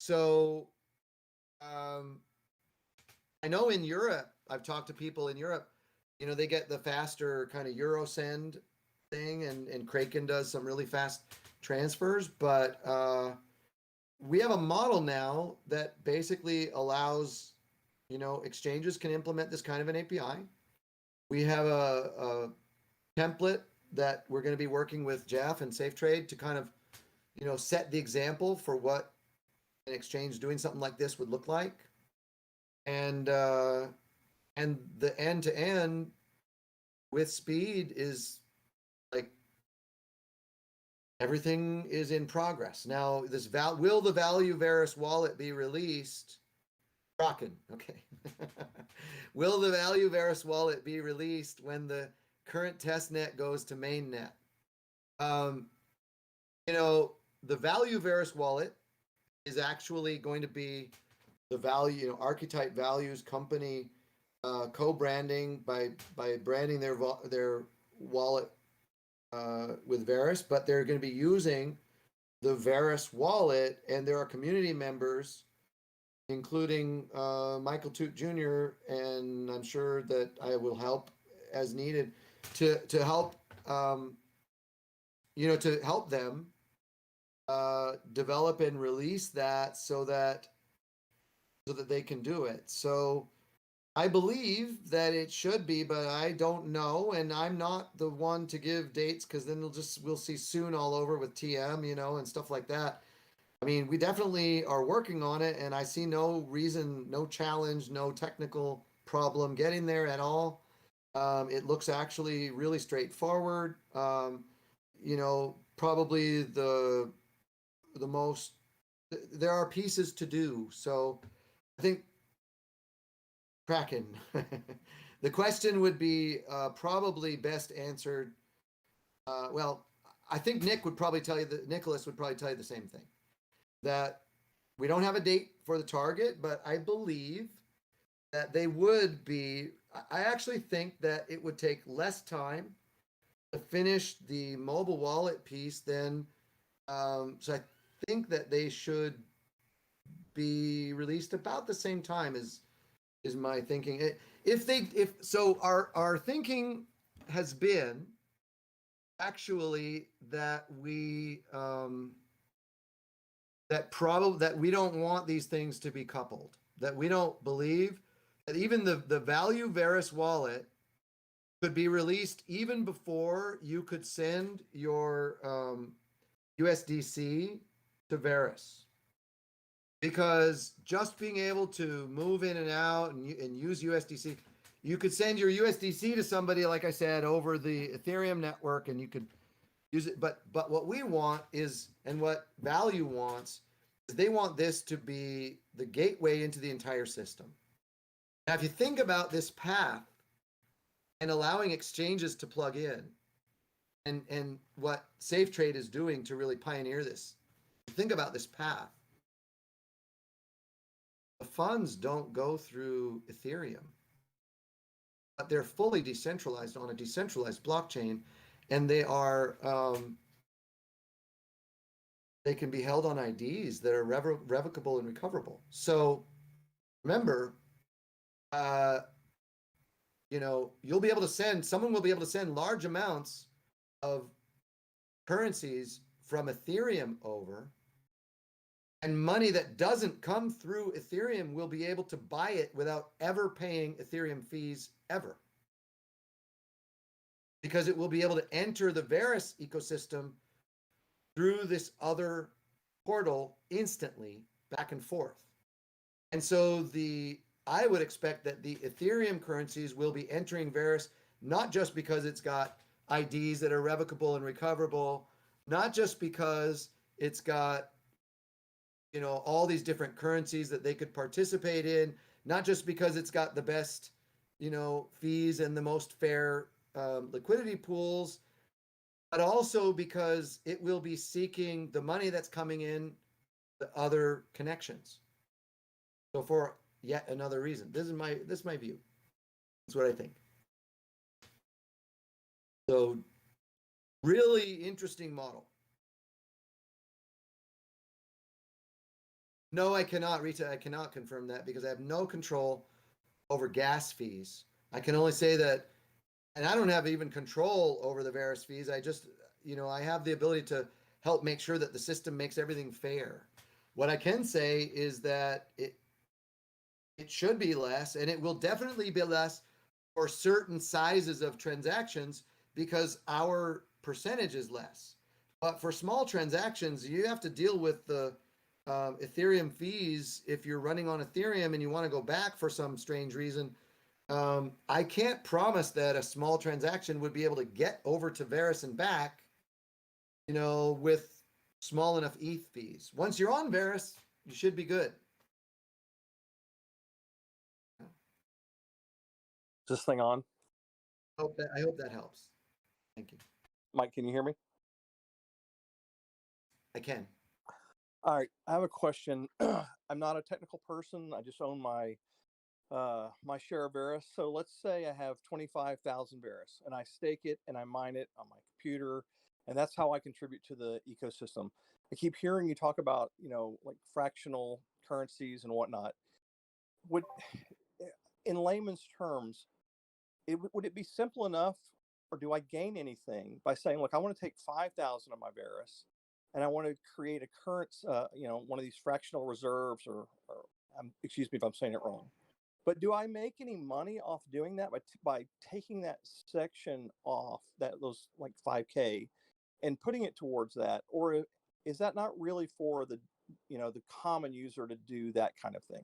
So, I know in Europe, I've talked to people in Europe, you know, they get the faster kind of Eurosend thing, and Kraken does some really fast transfers, but we have a model now that basically allows, you know, exchanges can implement this kind of an API. We have a template that we're going to be working with Jeff and SafeTrade to kind of, you know, set the example for what an exchange doing something like this would look like. And the end to end with speed is like everything is in progress. Now, this will the value Verus wallet be released? Rockin', okay. Will the value Verus wallet be released when the current test net goes to mainnet? You know, the value Verus wallet is actually going to be the value, you know, Archetype Values company co-branding by branding their wallet with Verus, but they're going to be using the Verus wallet, and there are community members, including Michael Toot Jr., and I'm sure that I will help as needed to help, you know, to help them develop and release that so that they can do it. So I believe that it should be, but I don't know, and I'm not the one to give dates, because then we'll see soon all over with TM, you know, and stuff like that. I mean, we definitely are working on it, and I see no reason, no challenge, no technical problem getting there at all. It looks actually really straightforward. You know, probably the most, there are pieces to do. So I think Kraken. The question would be probably best answered. Well, I think Nicholas would probably tell you the same thing. That we don't have a date for the target, but I believe that they would be. I actually think that it would take less time to finish the mobile wallet piece than. So I think that they should be released about the same time as is my thinking. Our thinking has been actually that we that we don't want these things to be coupled, that we don't believe that even the value Verus wallet could be released even before you could send your USDC to Verus. Because just being able to move in and out and use USDC, you could send your USDC to somebody, like I said, over the Ethereum network, and you could use it. But what we want is, and what Value wants, is they want this to be the gateway into the entire system. Now, if you think about this path and allowing exchanges to plug in, and what SafeTrade is doing to really pioneer this, think about this path. The funds don't go through Ethereum, but they're fully decentralized on a decentralized blockchain, and they are they can be held on IDs that are revocable and recoverable. So remember, you know, you'll be able to send, someone will be able to send large amounts of currencies from Ethereum over, and money that doesn't come through Ethereum will be able to buy it without ever paying Ethereum fees ever. Because it will be able to enter the Verus ecosystem through this other portal instantly, back and forth. And so I would expect that the Ethereum currencies will be entering Verus, not just because it's got IDs that are revocable and recoverable, not just because it's got, you know, all these different currencies that they could participate in, not just because it's got the best, you know, fees and the most fair liquidity pools, but also because it will be seeking the money that's coming in the other connections. So for yet another reason, this is my view. That's what I think. So really interesting model. No, I cannot, Rita. I cannot confirm that because I have no control over gas fees. I can only say that, and I don't have even control over the Verus fees. I just, I have the ability to help make sure that the system makes everything fair. What I can say is that it should be less, and it will definitely be less for certain sizes of transactions because our percentage is less. But for small transactions, you have to deal with the Ethereum fees if you're running on Ethereum and you want to go back for some strange reason. I can't promise that a small transaction would be able to get over to Verus and back, with small enough ETH fees. Once you're on Verus, you should be good. Is this thing on? I hope that helps. Thank you. Mike, can you hear me? I can. All right, I have a question. I'm not a technical person. I just own my my share of Verus. So let's say I have 25,000 Verus and I stake it and I mine it on my computer, and that's how I contribute to the ecosystem. I keep hearing you talk about, like fractional currencies and whatnot. Would, in layman's terms, would it be simple enough, or do I gain anything by saying, look, I want to take 5,000 of my Verus and I want to create a current, one of these fractional reserves, or excuse me if I'm saying it wrong. But do I make any money off doing that by taking that section off, those like 5K, and putting it towards that? Or is that not really for the common user to do that kind of thing?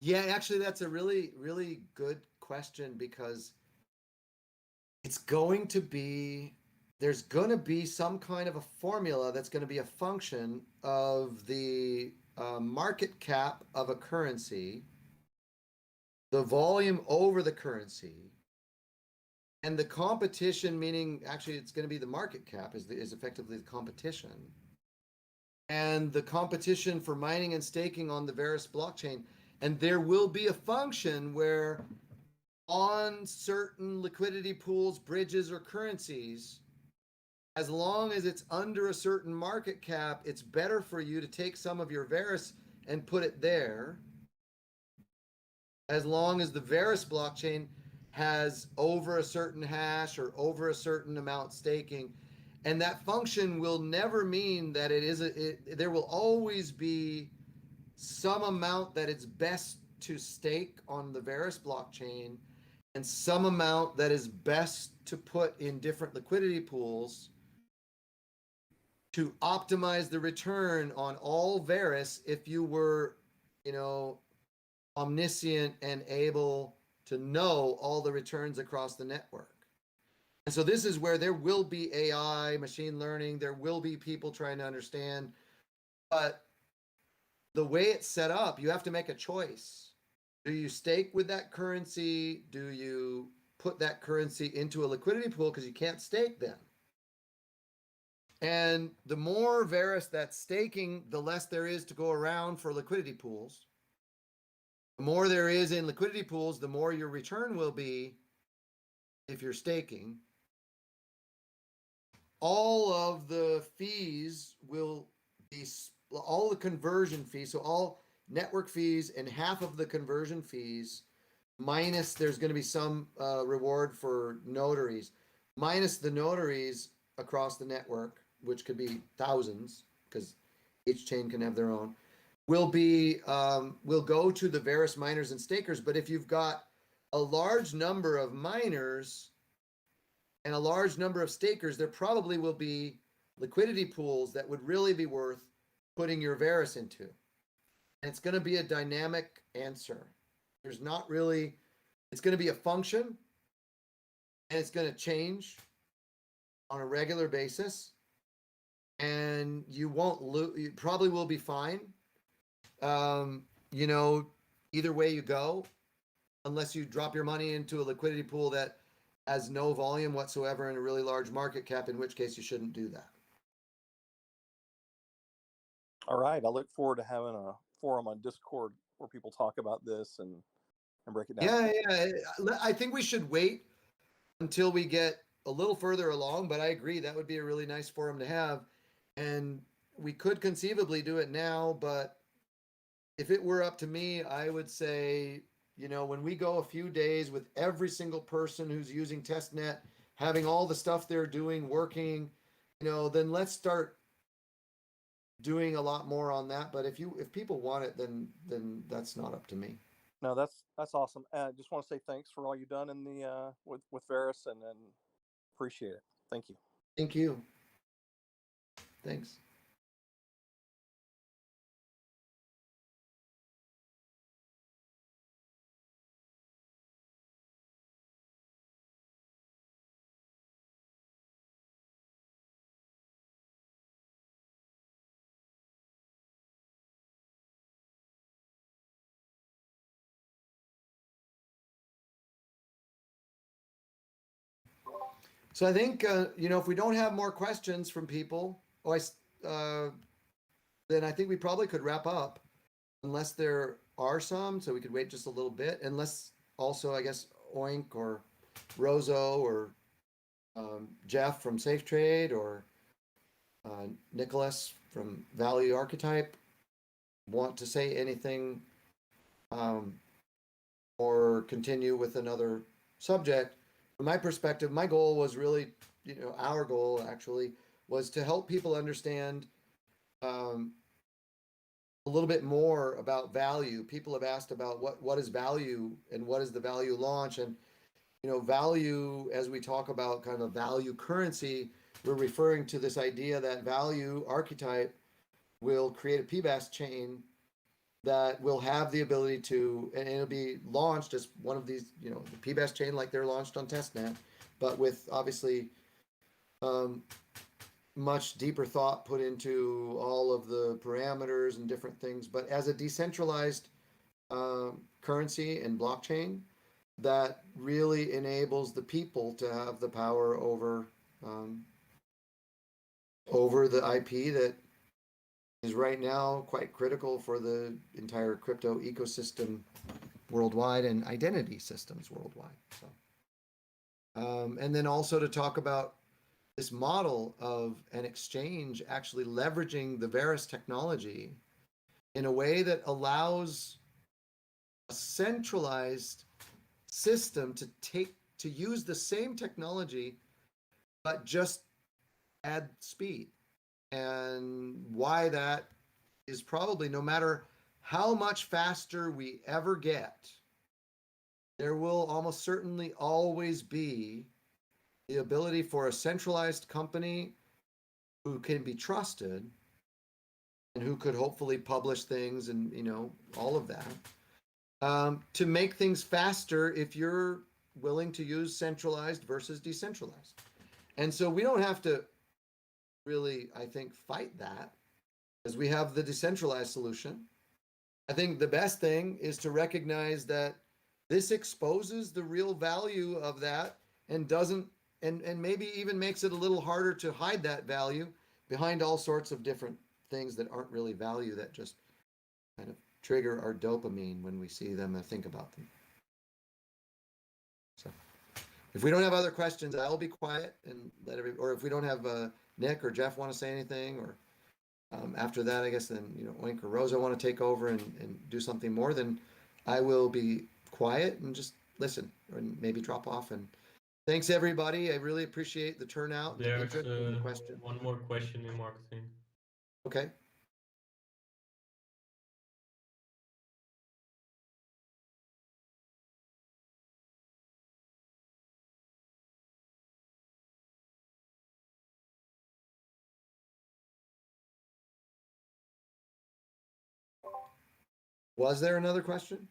Yeah, actually, that's a really, really good question because there's going to be some kind of a formula that's going to be a function of the market cap of a currency, the volume over the currency, and the competition, meaning actually it's going to be the market cap is effectively the competition, and the competition for mining and staking on the Verus blockchain. And there will be a function where on certain liquidity pools, bridges, or currencies, as long as it's under a certain market cap, it's better for you to take some of your Verus and put it there, as long as the Verus blockchain has over a certain hash or over a certain amount staking. And that function will never mean that there will always be some amount that it's best to stake on the Verus blockchain and some amount that is best to put in different liquidity pools to optimize the return on all Verus if you were, omniscient and able to know all the returns across the network. And so this is where there will be AI, machine learning, there will be people trying to understand, but the way it's set up, you have to make a choice. Do you stake with that currency? Do you put that currency into a liquidity pool because you can't stake them? And the more Verus that's staking, the less there is to go around for liquidity pools. The more there is in liquidity pools, the more your return will be if you're staking. All of the fees will be, all the conversion fees, so all network fees and half of the conversion fees, minus there's going to be some reward for notaries, minus the notaries across the network, which could be thousands because each chain can have their own, will go to the Verus miners and stakers. But if you've got a large number of miners and a large number of stakers, there probably will be liquidity pools that would really be worth putting your Verus into. And it's going to be a dynamic answer. There's not really, it's going to be a function and it's going to change on a regular basis. And you won't lose, you probably will be fine. Either way you go, unless you drop your money into a liquidity pool that has no volume whatsoever and a really large market cap, in which case you shouldn't do that. All right, I look forward to having a forum on Discord where people talk about this and break it down? Yeah. I think we should wait until we get a little further along, but I agree that would be a really nice forum to have. And we could conceivably do it now, but if it were up to me, I would say, when we go a few days with every single person who's using testnet, having all the stuff they're doing working, then let's start doing a lot more on that. But if people want it, then that's not up to me. No, that's awesome. I just want to say thanks for all you've done in the with Verus, and appreciate it. Thank you. Thank you. Thanks. So I think, if we don't have more questions from people, then I think we probably could wrap up, unless there are some, so we could wait just a little bit. Unless also, I guess, Oink or Rozo or Jeff from Safe Trade or Nicholas from Value Archetype want to say anything, or continue with another subject. From my perspective, my goal was really, our goal actually was to help people understand a little bit more about value. People have asked about what is value and what is the value launch. And, value, as we talk about kind of value currency, we're referring to this idea that value archetype will create a PBAS chain that will have the ability to, and it'll be launched as one of these, the PBAS chain like they're launched on testnet, but with obviously much deeper thought put into all of the parameters and different things, but as a decentralized currency and blockchain that really enables the people to have the power over the IP that is right now quite critical for the entire crypto ecosystem worldwide and identity systems worldwide. So, and then also to talk about this model of an exchange actually leveraging the Verus technology in a way that allows a centralized system to use the same technology, but just add speed. And why that is probably, no matter how much faster we ever get, there will almost certainly always be the ability for a centralized company who can be trusted and who could hopefully publish things and, all of that, to make things faster if you're willing to use centralized versus decentralized. And so we don't have to really, I think, fight that, as we have the decentralized solution. I think the best thing is to recognize that this exposes the real value of that and doesn't, and maybe even makes it a little harder to hide that value behind all sorts of different things that aren't really value, that just kind of trigger our dopamine when we see them and think about them. So if we don't have other questions, I'll be quiet and or if we don't have Nick or Jeff want to say anything, or after that, I guess then, Oink or Rosa want to take over and do something more, then I will be quiet and just listen or maybe drop off. And thanks everybody. I really appreciate the turnout, the There's interest, and the question. one more question in marketing. Okay. Was there another question?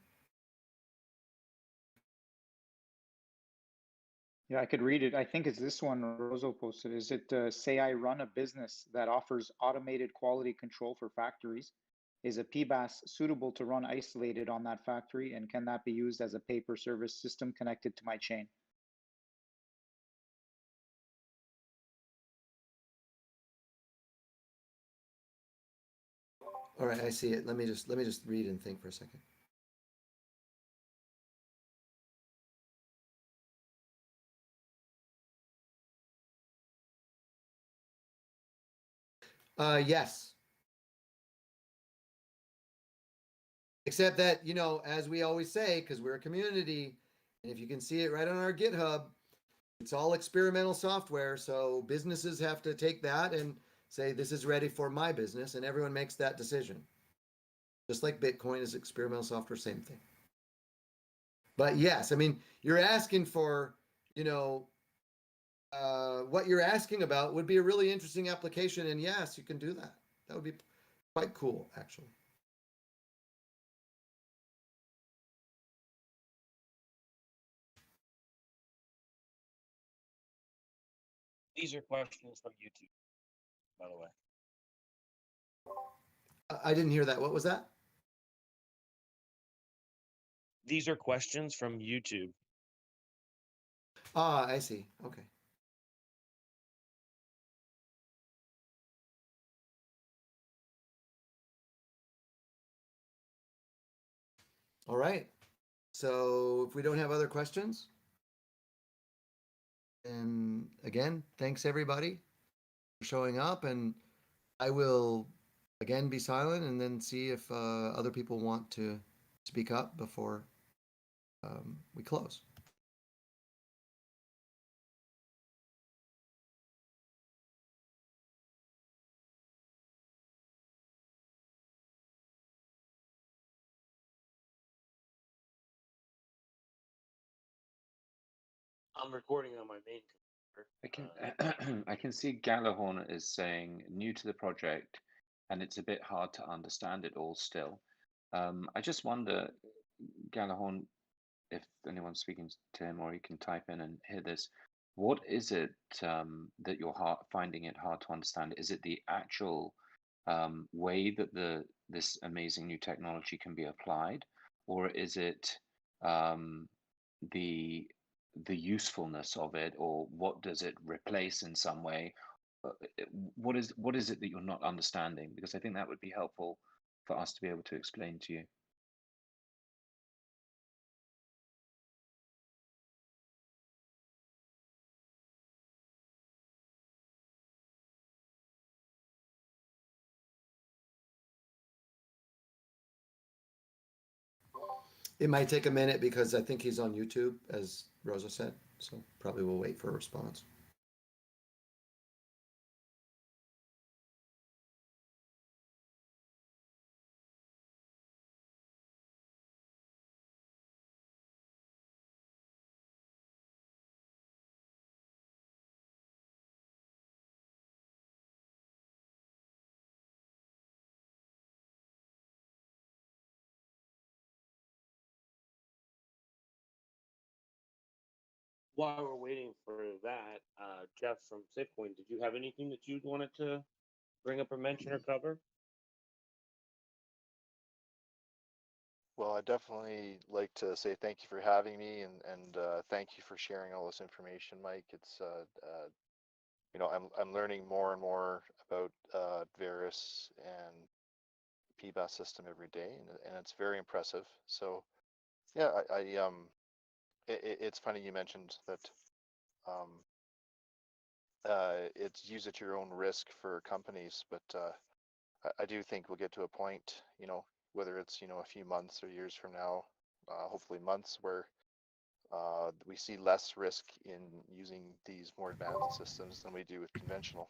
Yeah, I could read it. I think it's this one Rozo posted. Is it say I run a business that offers automated quality control for factories? Is a PBAS suitable to run isolated on that factory? And can that be used as a pay-per-service system connected to my chain? All right, I see it. Let me just read and think for a second. Yes. Except that, you know, as we always say, because we're a community, and if you can see it right on our GitHub, it's all experimental software. So businesses have to take that and say, this is ready for my business, and everyone makes that decision. Just like Bitcoin is experimental software, same thing. But yes, I mean, you're asking for, you know, what you're asking about would be a really interesting application. And yes, you can do that. That would be quite cool, actually. These are questions from YouTube, by the way. I didn't hear that. What was that? These are questions from YouTube. Ah, I see. Okay. All right. So if we don't have other questions, and again, thanks everybody for showing up. And I will again be silent and then see if other people want to speak up before we close. I'm recording on my main computer. I can I can see Gallahorn is saying new to the project, and it's a bit hard to understand it all still. I just wonder, Gallahorn, if anyone's speaking to him or he can type in and hear this, what is it that you're finding it hard to understand? Is it the actual way that this amazing new technology can be applied, or is it the usefulness of it, or what does it replace in some way? What is it that you're not understanding? Because I think that would be helpful for us to be able to explain to you. It might take a minute because I think he's on YouTube, as Rosa said. So probably we'll wait for a response. While we're waiting for that, Jeff from Safecoin, did you have anything that you wanted to bring up or mention or cover? Well, I definitely like to say thank you for having me, and thank you for sharing all this information, Mike. It's you know, I'm learning more and more about Verus and PBAS system every day, and it's very impressive. So yeah, it's funny you mentioned that um, it's use at your own risk for companies, but I do think we'll get to a point, you know, whether it's, you know, a few months or years from now, hopefully months, where we see less risk in using these more advanced systems than we do with conventional.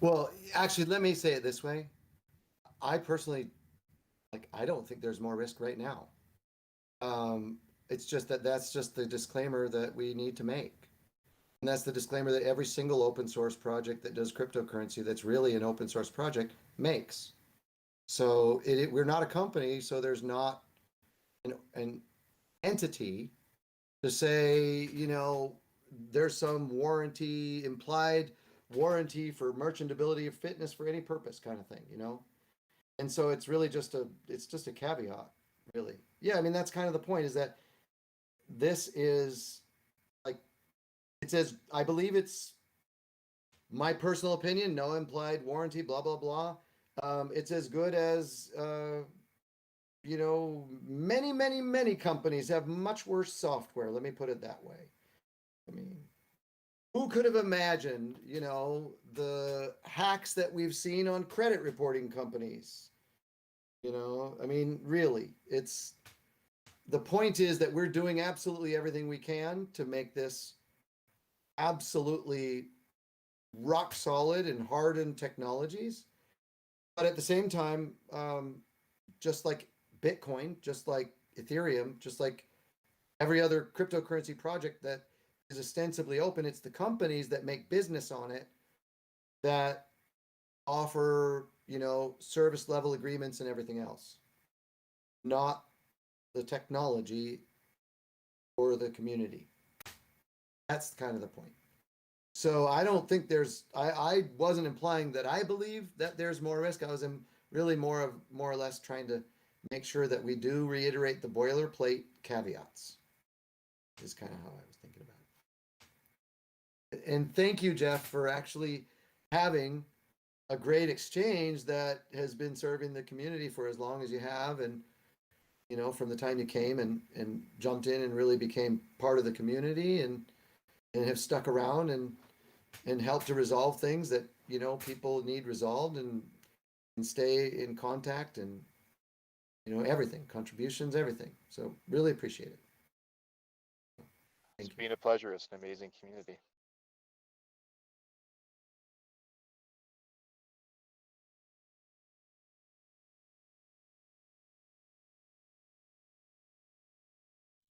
Well, actually, let me say it this way. I personally, I don't think there's more risk right now. It's just that's just the disclaimer that we need to make. And that's the disclaimer that every single open source project that does cryptocurrency that's really an open source project makes. So we're not a company, so there's not an entity to say, you know, there's some warranty, implied warranty for merchantability of fitness for any purpose kind of thing, you know? And so it's really just a caveat, really. Yeah, I mean, that's kind of the point, is that this is like, it says, I believe it's my personal opinion, no implied warranty, blah, blah, blah. It's as good as, you know, many, many, many companies have much worse software. Let me put it that way. I mean, who could have imagined, you know, the hacks that we've seen on credit reporting companies? You know, I mean, really, the point is that we're doing absolutely everything we can to make this absolutely rock solid and hardened technologies. But at the same time, just like Bitcoin, just like Ethereum, just like every other cryptocurrency project that is ostensibly open, it's the companies that make business on it that offer, you know, service level agreements and everything else, not the technology or the community. That's kind of the point. So I don't think I wasn't implying that I believe that there's more risk. I was really more or less trying to make sure that we do reiterate the boilerplate caveats, is kind of how I was thinking about it. And thank you, Jeff, for actually having a great exchange that has been serving the community for as long as you have. And, you know, from the time you came and jumped in and really became part of the community and have stuck around and helped to resolve things that, you know, people need resolved and stay in contact and, you know, everything, contributions, everything. So really appreciate it. It's been a pleasure. It's an amazing community.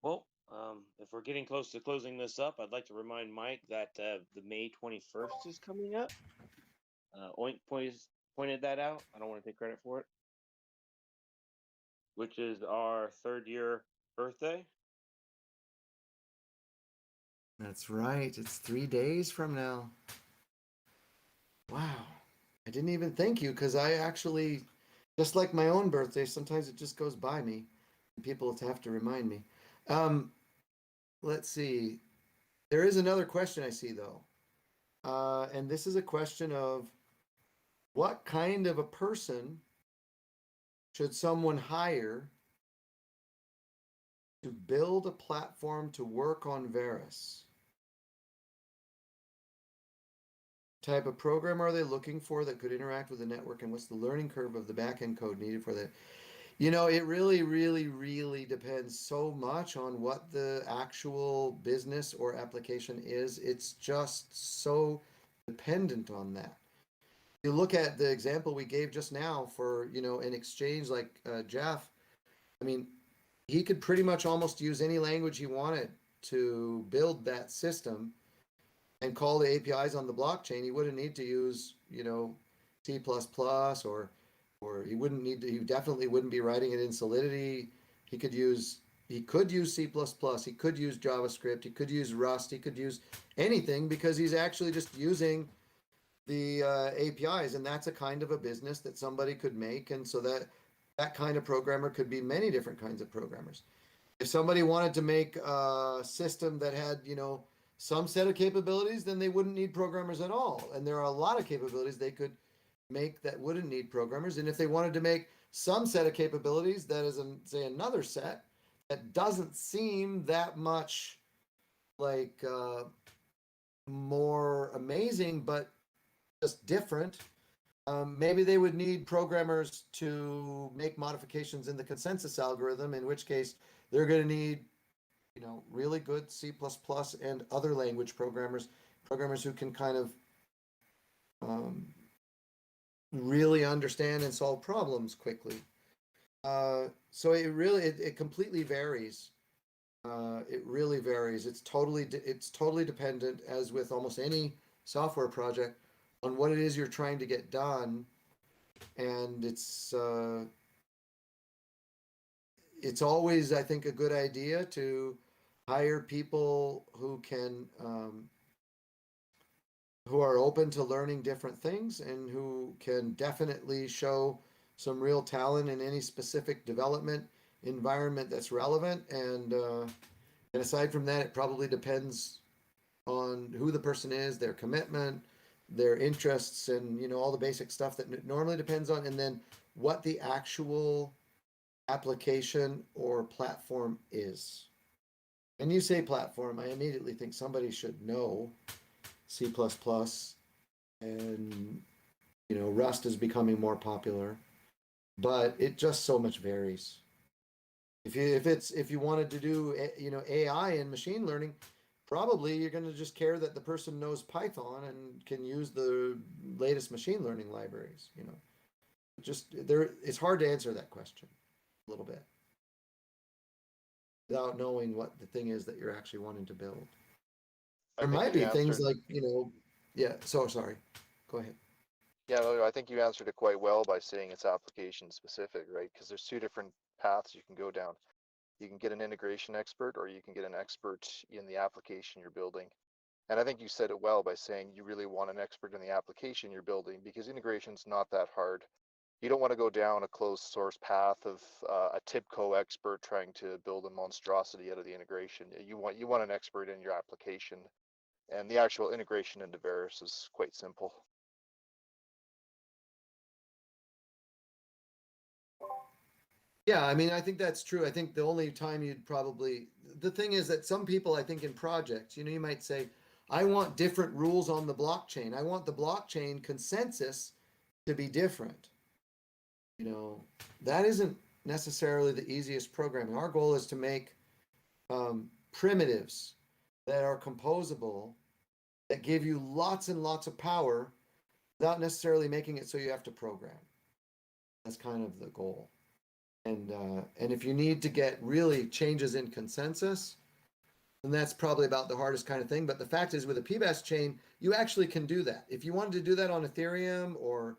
Well, if we're getting close to closing this up, I'd like to remind Mike that the May 21st is coming up. Oink pointed that out. I don't want to take credit for it. Which is our 3rd year birthday. That's right. It's 3 days from now. Wow. I didn't even thank you because I actually, just like my own birthday, sometimes it just goes by me. People have to remind me. Let's see. There is another question I see though. And this is a question of what kind of a person should someone hire to build a platform to work on Verus? Type of program are they looking for that could interact with the network, and what's the learning curve of the backend code needed for that? You know, it really, really, really depends so much on what the actual business or application is. It's just so dependent on that. You look at the example we gave just now for, you know, an exchange like Jeff. I mean, he could pretty much almost use any language he wanted to build that system and call the APIs on the blockchain. He wouldn't need to use, you know, C++ or he wouldn't need to, he definitely wouldn't be writing it in Solidity. He could use C++, he could use JavaScript, he could use Rust, he could use anything because he's actually just using the APIs, and that's a kind of a business that somebody could make. And so that kind of programmer could be many different kinds of programmers. If somebody wanted to make a system that had, you know, some set of capabilities, then they wouldn't need programmers at all. And there are a lot of capabilities they could make that wouldn't need programmers. And if they wanted to make some set of capabilities that is, say, another set that doesn't seem that much like more amazing, but just different, maybe they would need programmers to make modifications in the consensus algorithm, in which case they're going to need, you know, really good C++ and other language programmers who can kind of really understand and solve problems quickly. So it completely varies. It really varies. It's totally dependent, as with almost any software project, on what it is you're trying to get done. And it's always, I think, a good idea to hire people who can who are open to learning different things and who can definitely show some real talent in any specific development environment that's relevant. And aside from that, it probably depends on who the person is, their commitment, their interests, and, you know, all the basic stuff that it normally depends on, and then what the actual application or platform is. And you say platform, I immediately think somebody should know C++, and Rust is becoming more popular, but it just so much varies. If you wanted to do AI and machine learning, probably you're going to just care that the person knows Python and can use the latest machine learning libraries. It's hard to answer that question a little bit without knowing what the thing is that you're actually wanting to build. There might be things like, yeah, so sorry. Go ahead. Yeah, no, I think you answered it quite well by saying it's application specific, right? Because there's two different paths you can go down. You can get an integration expert, or you can get an expert in the application you're building. And I think you said it well by saying you really want an expert in the application you're building, because integration's not that hard. You don't want to go down a closed source path of a TIBCO expert trying to build a monstrosity out of the integration. You want an expert in your application, and the actual integration into Verus is quite simple. Yeah, I mean, I think that's true. I think the only time the thing is that some people, I think in projects, you might say, I want different rules on the blockchain. I want the blockchain consensus to be different. That isn't necessarily the easiest programming. Our goal is to make primitives that are composable, that give you lots and lots of power without necessarily making it so you have to program. That's kind of the goal. And if you need to get really changes in consensus, then that's probably about the hardest kind of thing. But the fact is, with a PBaaS chain, you actually can do that. If you wanted to do that on Ethereum or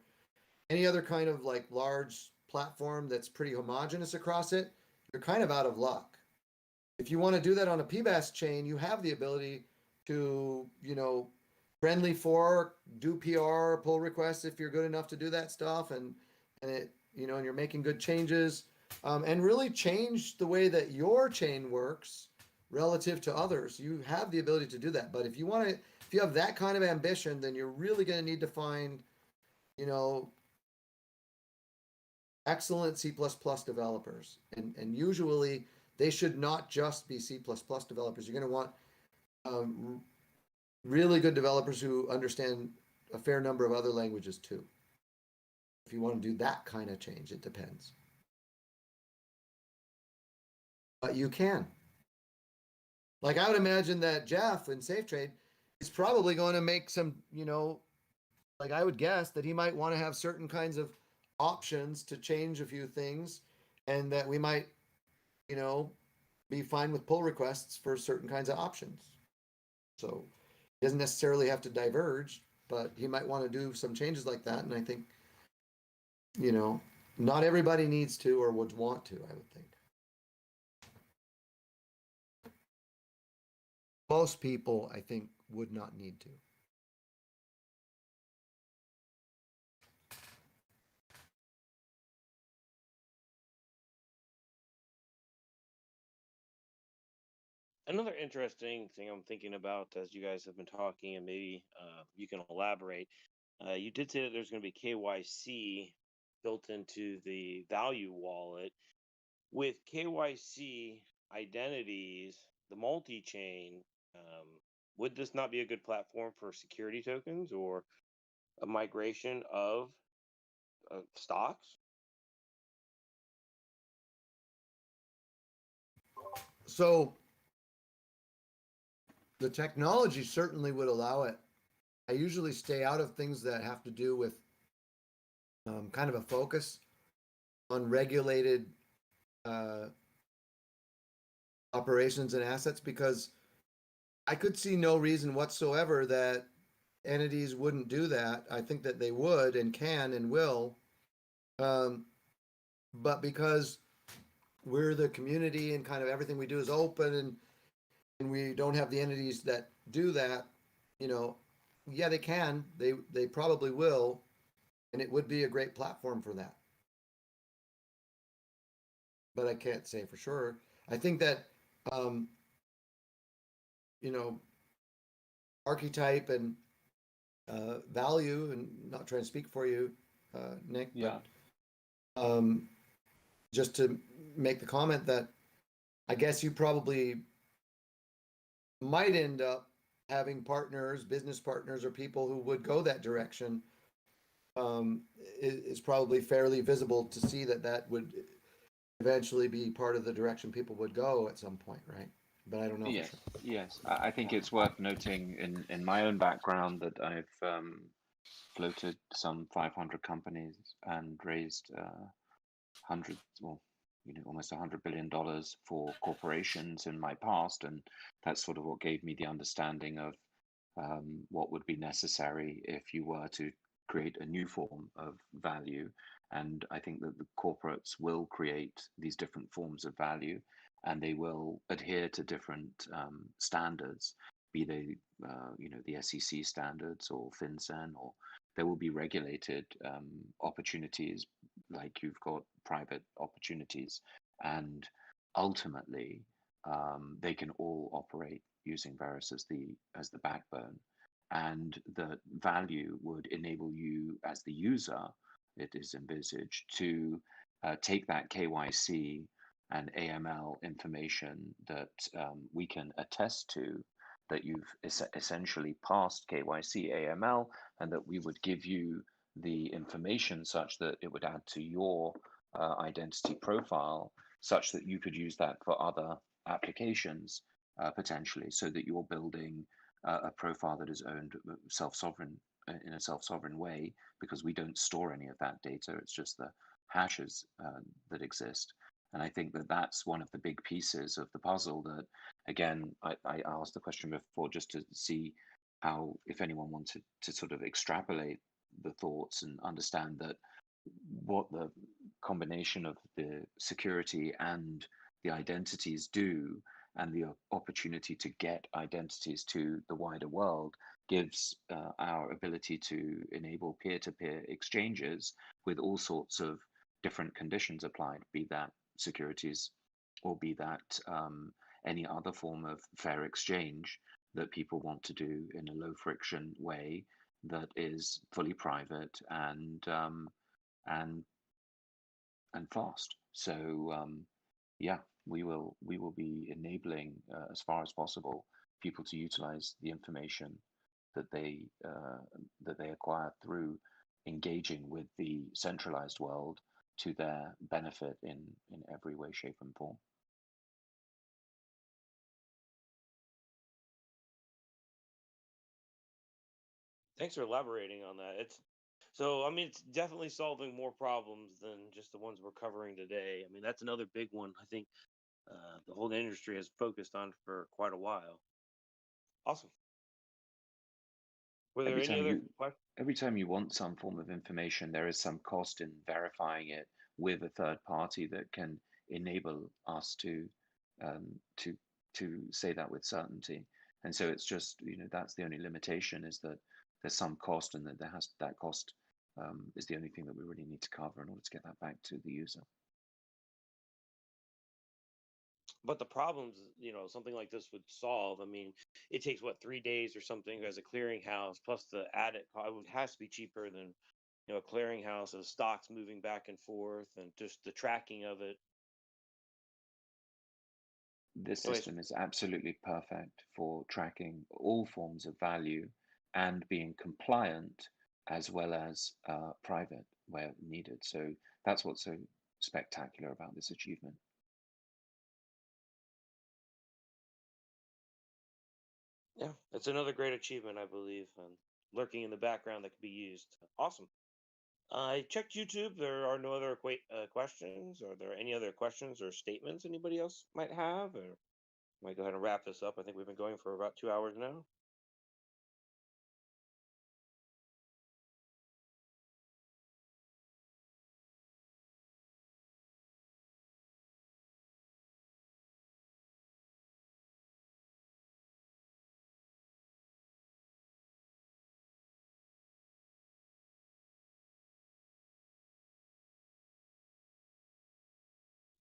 any other kind of like large platform that's pretty homogeneous across it, you're kind of out of luck. If you want to do that on a PBaaS chain, you have the ability to, friendly fork, do PR, pull requests if you're good enough to do that stuff, and it, and you're making good changes. And really change the way that your chain works relative to others. You have the ability to do that. But if you have that kind of ambition, then you're really going to need to find, excellent C++ developers. And usually they should not just be C++ developers. You're going to want really good developers who understand a fair number of other languages too. If you want to do that kind of change, it depends. But you can. Like, I would imagine that Jeff in SafeTrade is probably going to make some, like I would guess that he might want to have certain kinds of options to change a few things, and that we might, be fine with pull requests for certain kinds of options. So he doesn't necessarily have to diverge, but he might want to do some changes like that. And I think, not everybody needs to or would want to, I would think. Most people, I think, would not need to. Another interesting thing I'm thinking about as you guys have been talking, and maybe you can elaborate. You did say that there's going to be KYC built into the value wallet. With KYC identities, the multi-chain, would this not be a good platform for security tokens or a migration of stocks? So the technology certainly would allow it. I usually stay out of things that have to do with kind of a focus on regulated operations and assets, because I could see no reason whatsoever that entities wouldn't do that. I think that they would and can and will. But because we're the community and kind of everything we do is open, and we don't have the entities that do that, yeah, they can. They probably will, and it would be a great platform for that. But I can't say for sure. I think that archetype and value, and not trying to speak for you, Nick, Yeah. but just to make the comment that I guess you probably might end up having partners, business partners, or people who would go that direction is probably fairly visible to see that that would eventually be part of the direction people would go at some point, right? But I don't know. Yes, yes. I think it's worth noting in my own background that I've floated some 500 companies and raised hundreds, well, almost $100 billion for corporations in my past, and that's sort of what gave me the understanding of what would be necessary if you were to create a new form of value. And I think that the corporates will create these different forms of value, and they will adhere to different standards, be they the SEC standards or FinCEN, or there will be regulated opportunities, like you've got private opportunities, and ultimately they can all operate using Verus as the backbone, and the value would enable you as the user, it is envisaged, to take that KYC and AML information that we can attest to, that you've essentially passed KYC, AML, and that we would give you the information such that it would add to your identity profile, such that you could use that for other applications potentially, so that you're building a profile that is owned self-sovereign in a self-sovereign way, because we don't store any of that data. It's just the hashes that exist. And I think that that's one of the big pieces of the puzzle that, again, I asked the question before just to see how, if anyone wanted to sort of extrapolate the thoughts and understand that what the combination of the security and the identities do, and the opportunity to get identities to the wider world, gives our ability to enable peer-to-peer exchanges with all sorts of different conditions applied, be that securities or be that any other form of fair exchange that people want to do in a low friction way that is fully private and fast. So yeah, we will be enabling as far as possible people to utilize the information that they acquire through engaging with the centralized world to their benefit in every way, shape, and form. Thanks for elaborating on that. It's definitely solving more problems than just the ones we're covering today. I mean, that's another big one I think the whole industry has focused on for quite a while. Awesome. Were there any other questions? Every time you want some form of information, there is some cost in verifying it with a third party that can enable us to say that with certainty. And so it's just, that's the only limitation, is that there's some cost, and that that cost is the only thing that we really need to cover in order to get that back to the user. But the problems, something like this would solve. I mean, it takes 3 days or something as a clearinghouse, plus the added cost. It has to be cheaper than a clearinghouse of stocks moving back and forth, and just the tracking of it. This system is absolutely perfect for tracking all forms of value and being compliant as well as private where needed. So that's what's so spectacular about this achievement. Yeah, it's another great achievement, I believe, and lurking in the background that could be used. Awesome. I checked YouTube. There are no other questions. Are there any other questions or statements anybody else might have? Or might go ahead and wrap this up. I think we've been going for about 2 hours now.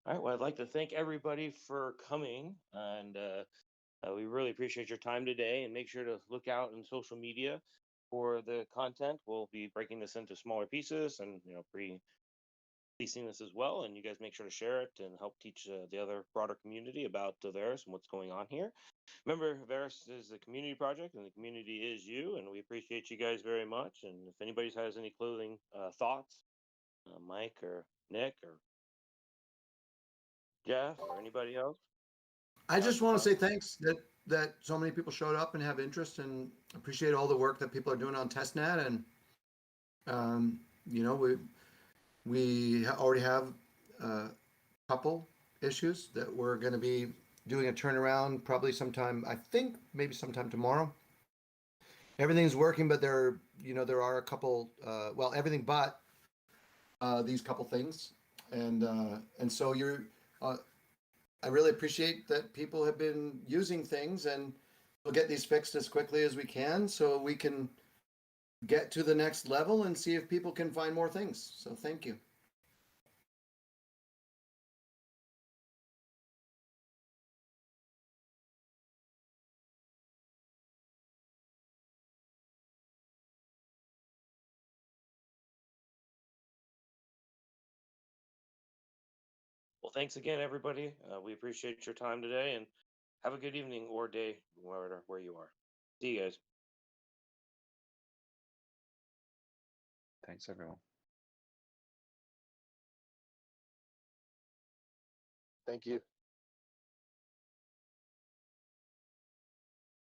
All right. Well, I'd like to thank everybody for coming, and we really appreciate your time today. And make sure to look out in social media for the content. We'll be breaking this into smaller pieces and releasing this as well, and you guys make sure to share it and help teach the other broader community about Verus and what's going on here. Remember, Verus is a community project, and the community is you, and we appreciate you guys very much. And if anybody has any closing thoughts, Mike or Nick or Jeff or anybody else? I just want to say thanks that so many people showed up and have interest, and appreciate all the work that people are doing on testnet. And you know, we already have a couple issues that we're going to be doing a turnaround probably sometime. I think maybe sometime tomorrow. Everything's working, but there are a couple. Well, everything but these couple things, and so you're. I really appreciate that people have been using things, and we'll get these fixed as quickly as we can so we can get to the next level and see if people can find more things. So thank you. Well, thanks again, everybody. We appreciate your time today, and have a good evening or day, where you are. See you guys. Thanks, everyone. Thank you.